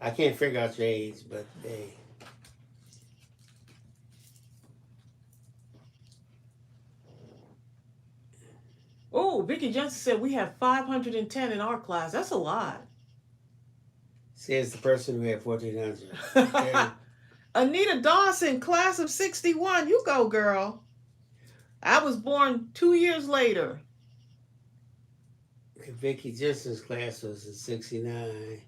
I can't figure out your age, but hey. Oh, Vicky Johnson said we have 510 in our class. That's a lot. Says the person who had 1,400. Okay. Anita Dawson, class of 61. You go, girl. I was born 2 years later. Vicky Jensen's class was in 69.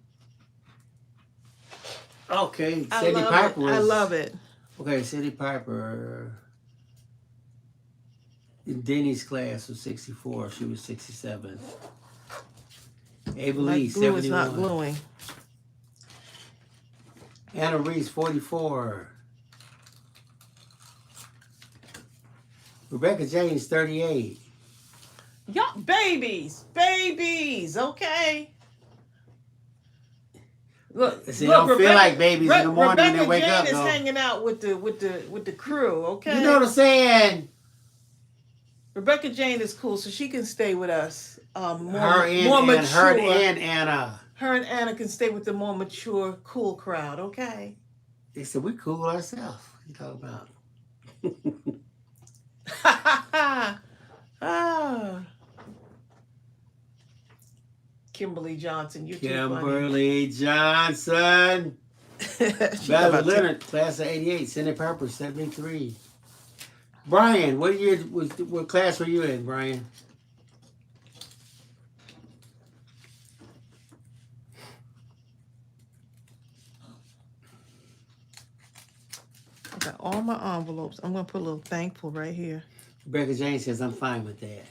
Okay, Cindy Piper was... I love it. Okay, Cindy Piper. In Denny's class was 64. She was 67. Ava Lee, 71. Is not gluing. Anna Reese, 44. Rebecca James, 38. Y'all, babies, okay? Look, See, don't Rebecca, feel like babies in the morning Rebecca when they wake Jane up. Rebecca Jane is hanging out with the crew, okay? You know what I'm saying? Rebecca Jane is cool, so she can stay with us. More mature. Her and Anna. Her and Anna can stay with the more mature, cool crowd, okay? They said we cool ourselves. What you talking about? Kimberly Johnson, you Kimberly Johnson. Valerie Leonard, class of 88. Cindy Piper, 73. Brian, what class were you in, Brian? I got all my envelopes. I'm going to put a little thankful right here. Rebecca Jane says, I'm fine with that.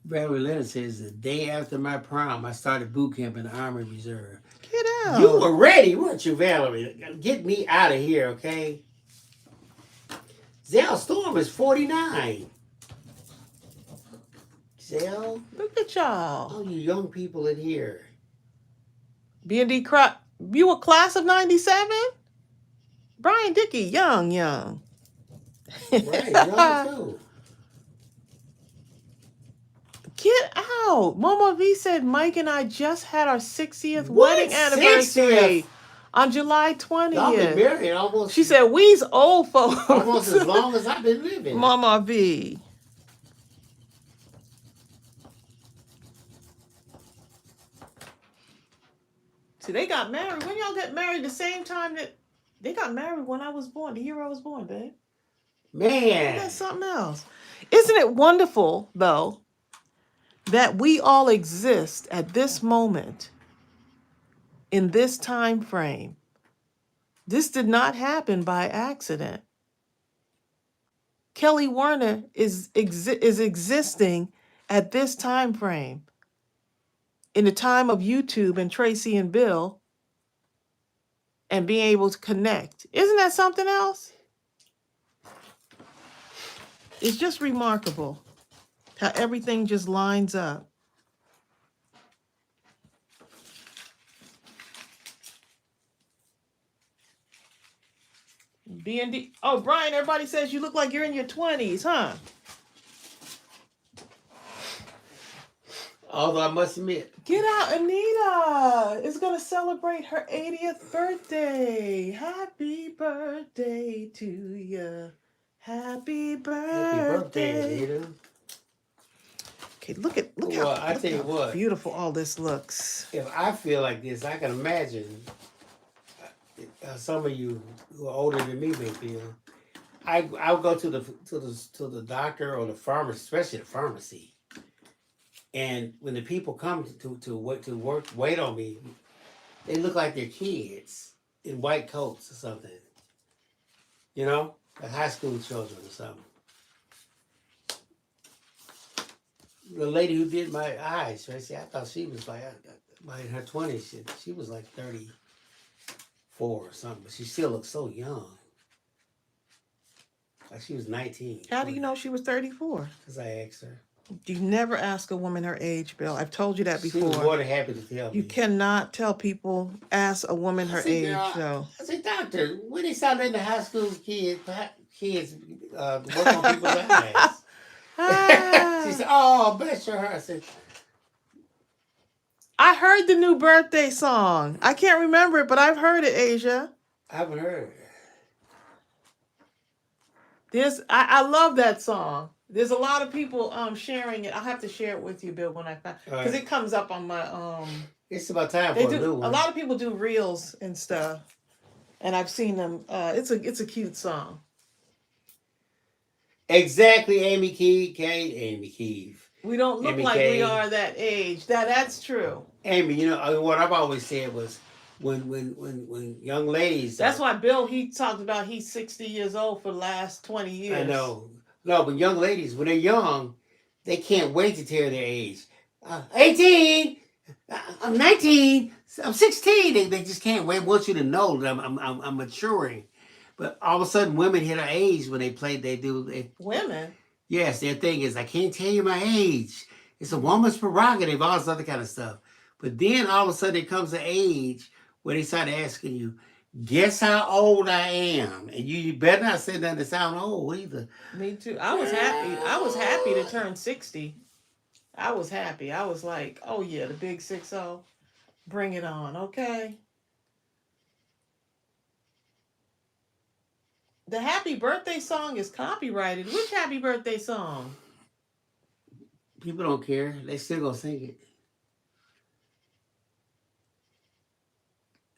Valerie Leonard says, the day after my prom, I started boot camp in the Army Reserve. Get out. You were ready, weren't you, Valerie? Get me out of here, okay? Zell Storm is 49. Zell? Look at y'all. All you young people in here. B&D Crop. You a class of 97? Brian Dickey, young. Right, young too. Get out. Mama V said Mike and I just had our 60th wedding anniversary on July 20th. Y'all been married almost. She said, we's old folks. Almost as long as I've been living. Mama V. See, they got married. When y'all get married the same time that they got married when I was born, the year I was born, babe. Man. That's something else. Isn't it wonderful, though, that we all exist at this moment, in this time frame? This did not happen by accident. Kelly Warner is existing at this time frame, in the time of YouTube and Tracy and Bill, and being able to connect. Isn't that something else? It's just remarkable how everything just lines up. B&D. Oh, Brian, everybody says you look like you're in your 20s, huh? Although I must admit. Get out, Anita is going to celebrate her 80th birthday. Happy birthday to you. Happy birthday. Anita. Okay, look how beautiful all this looks. If I feel like this, I can imagine some of you who are older than me may feel. I'll go to the doctor or the pharmacy, especially the pharmacy. And when the people come to wait on me, they look like they're kids in white coats or something. You know, like high school children or something. The lady who did my eyes, Tracy, I thought she was like in her 20s. She was like 34 or something, but she still looks so young. Like she was 19. How do you know she was 34? Because I asked her. You never ask a woman her age, Bill. I've told you that She was before. more than happy to tell You me. cannot tell people, ask a woman her age, though. I said, doctor, when they start letting the high school kids work on people's eyes? She said, oh, bless your heart. I said, I heard the new birthday song. I can't remember it, but I've heard it, Asia. I haven't heard it. I love that song. There's a lot of people sharing it. I'll have to share it with you, Bill, when I find, because it comes up on my It's about time for a new one. A lot of people do reels and stuff, and I've seen them. It's a cute song. Exactly, Amy Keeve. We don't look Amy like K. we are that age. That's true. Amy, you know what I've always said was when young ladies. That's why Bill, he talked about he's 60 years old for the last 20 years. I know. No, but young ladies, when they're young, they can't wait to tell their age. 18, I'm 19, I'm 16. They just can't wait. Want you to know that I'm maturing. But all of a sudden, women hit an age when they do. Women? Yes, their thing is, I can't tell you my age. It's a woman's prerogative, all this other kind of stuff. But then all of a sudden, it comes an age where they start asking you, guess how old I am? And you better not say nothing to sound old either. Me too. I was happy. I was happy to turn 60. I was happy. I was like, oh yeah, the big 6-0. Bring it on, okay? The happy birthday song is copyrighted. Which happy birthday song? People don't care. They still gonna sing it.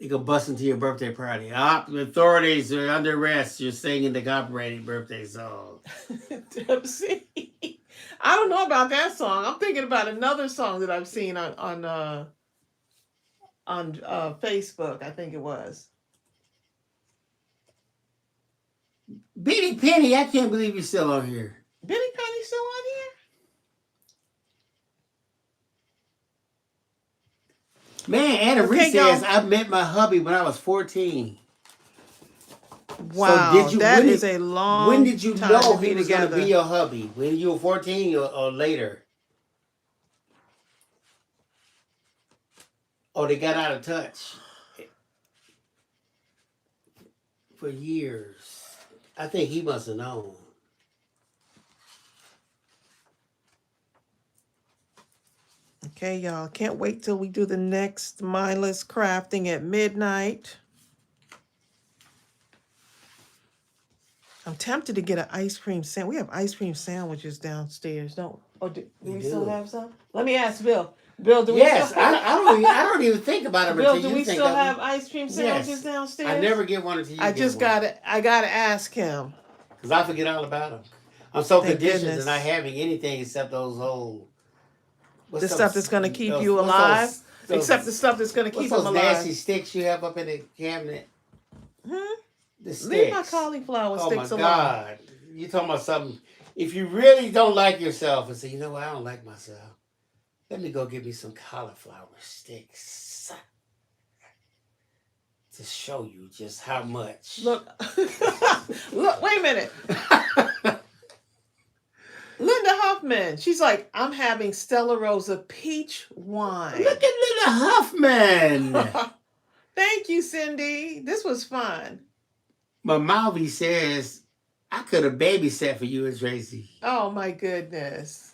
They go bust into your birthday party. The authorities are under arrest. You're singing the copyrighted birthday song. See, I don't know about that song. I'm thinking about another song that I've seen on Facebook. I think it was. Bitty Penny, I can't believe you're still on here. Bitty Penny still on here? Man, Anna Reese says, I met my hubby when I was 14. Wow, so that is a long time. When did you know he was going to be your hubby? When you were 14 or later? Oh, they got out of touch for years. I think he must have known. Okay, y'all. Can't wait till we do the next Mindless Crafting at midnight. I'm tempted to get an ice cream sandwich. We have ice cream sandwiches downstairs, don't? Oh, do we still have some? Let me ask Bill. Bill, do we? Yes, I don't even think about it. Bill, do we still have ice cream sandwiches downstairs? I never get one until you. I gotta ask him. Because I forget all about them. I'm so conditioned to not having anything except those old. The stuff that's going to keep you alive? Except the stuff that's going to keep them alive. What's those nasty sticks you have up in the cabinet? The sticks. Leave my cauliflower sticks alone. Oh, my God. You're talking about something. If you really don't like yourself and say, you know what, I don't like myself. Let me go get me some cauliflower sticks. To show you just how much. Look. Look, wait a minute. Linda Huffman, she's like, I'm having Stella Rosa peach wine. Look at Linda Huffman. Thank you, Cindy. This was fun. My Malvi says, I could have babysat for you and Tracey. Oh, my goodness.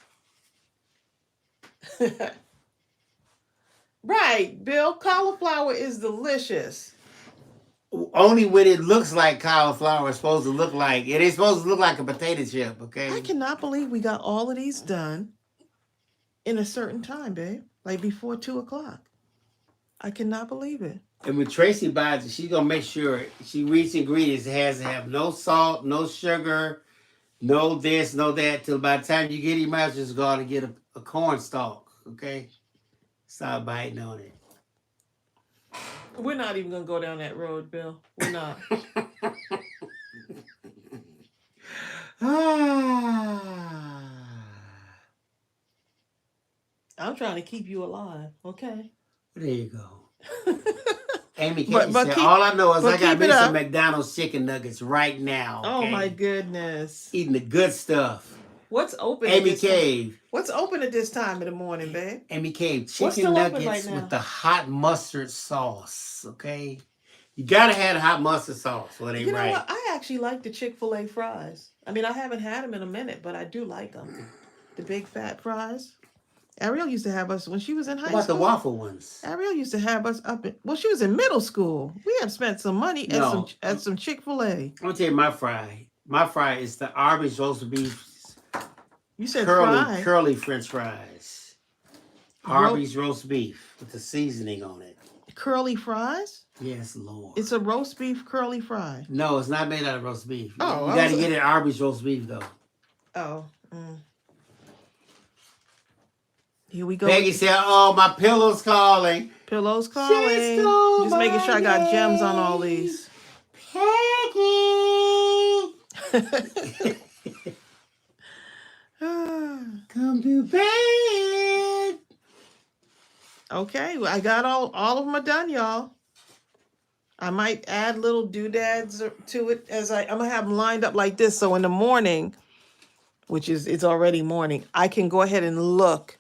Right, Bill. Cauliflower is delicious. Only when it looks like cauliflower is supposed to look like. It ain't supposed to look like a potato chip, okay? I cannot believe we got all of these done in a certain time, babe. Like before 2 o'clock. I cannot believe it. And when Tracey buys it, she's going to make sure she reads ingredients. It has to have no salt, no sugar, no this, no that. Till by the time you get it, you might just go out and get a corn stalk, okay? Stop biting on it. We're not even going to go down that road, Bill. We're not. I'm trying to keep you alive, okay? There you go. Amy Kay said, all I know is I got me some McDonald's chicken nuggets right now. Okay? Oh, my goodness. Eating the good stuff. What's open? Amy at this Cave. time? What's open at this time in the morning, babe? Amy Cave. What's Chicken still open nuggets right now? with the hot mustard sauce. Okay? You gotta have the hot mustard sauce. Well, they You know right. what? I actually like the Chick-fil-A fries. I mean, I haven't had them in a minute, but I do like them. The big fat fries. Ariel used to have us when she was in high What about school. the waffle ones? Ariel used to have us up in, well, she was in middle school. We have spent some money at some Chick-fil-A. I'm gonna tell you my fry. My fry is the Arby's roast beef. You said curly French fries. Arby's roast beef with the seasoning on it. Curly fries? Yes, Lord. It's a roast beef curly fry. No, it's not made out of roast beef. Oh, you got to get it Arby's roast beef though. Oh. Here we go. Peggy said, "Oh, my pillow's calling." Pillow's calling. Just making sure I got gems on all these. Peggy. Come to bed. Okay, I got all of them are done, y'all. I might add little doodads to it as I'm gonna have them lined up like this, so in the morning, which is it's already morning, I can go ahead and look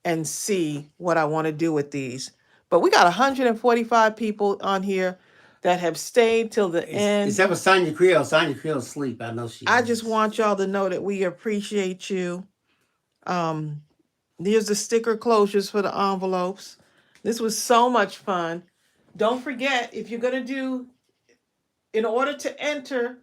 and see what I want to do with these. But we got 145 people on here that have stayed till the end. Except for Sonia Creel. Sonia Creel's asleep. I know she is. I just want y'all to know that we appreciate you. Here's the sticker closures for the envelopes. This was so much fun. Don't forget, if you're going to do, in order to enter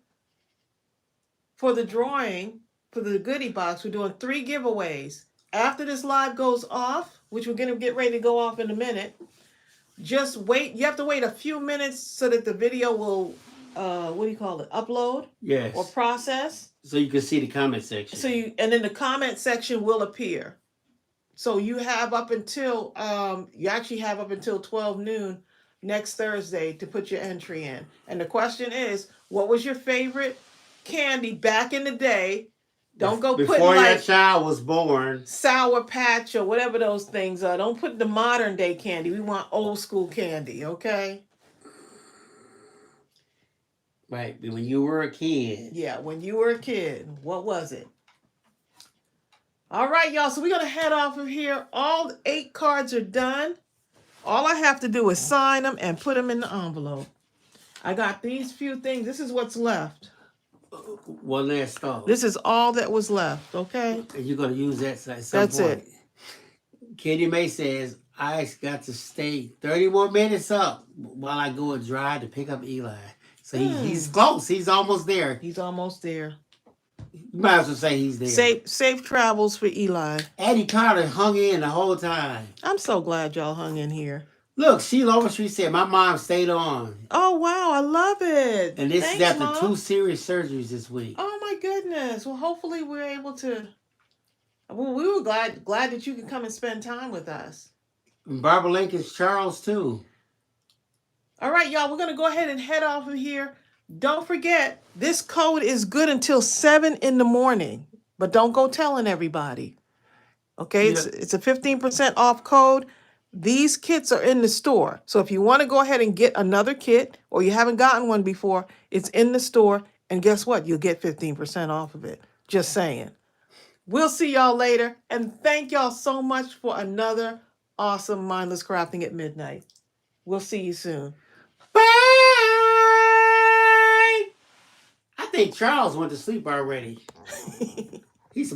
for the drawing, for the goodie box, we're doing 3 giveaways. After this live goes off, which we're going to get ready to go off in a minute, just wait. You have to wait a few minutes so that the video will, what do you call it, upload? Yes. Or process. So you can see the comment section. And then the comment section will appear. So you have up until, you actually have up until 12 noon next Thursday to put your entry in. And the question is, what was your favorite candy back in the day? Don't go put before like your child was born. Sour Patch or whatever those things are. Don't put the modern day candy. We want old school candy, okay? Right, when you were a kid. Yeah, when you were a kid. What was it? All right, y'all. So we're going to head off of here. All 8 cards are done. All I have to do is sign them and put them in the envelope. I got these few things. This is what's left. One last thought. This is all that was left, okay? And you're going to use that at some That's point. it. Katie May says, I got to stay 30 more minutes up while I go and drive to pick up Eli. So he's close. He's almost there. He's almost there. You might as well say he's there. Safe travels for Eli. Eddie Carter hung in the whole time. I'm so glad y'all hung in here. Look, Sheila Overstreet said, my mom stayed on. Oh, wow. I love it. And this Thanks, is after Mom. 2 serious surgeries this week. Oh, my goodness. Well, hopefully we're able to... Well, we were glad that you could come and spend time with us. And Barbara Lincoln's Charles, too. All right, y'all. We're going to go ahead and head off of here. Don't forget, this code is good until 7 in the morning. But don't go telling everybody. Okay? Yeah. It's a 15% off code. These kits are in the store. So if you want to go ahead and get another kit or you haven't gotten one before, it's in the store. And guess what? You'll get 15% off of it. Just saying. We'll see y'all later. And thank y'all so much for another awesome Mindless Crafting at Midnight. We'll see you soon. Bye! I think Charles went to sleep already. He's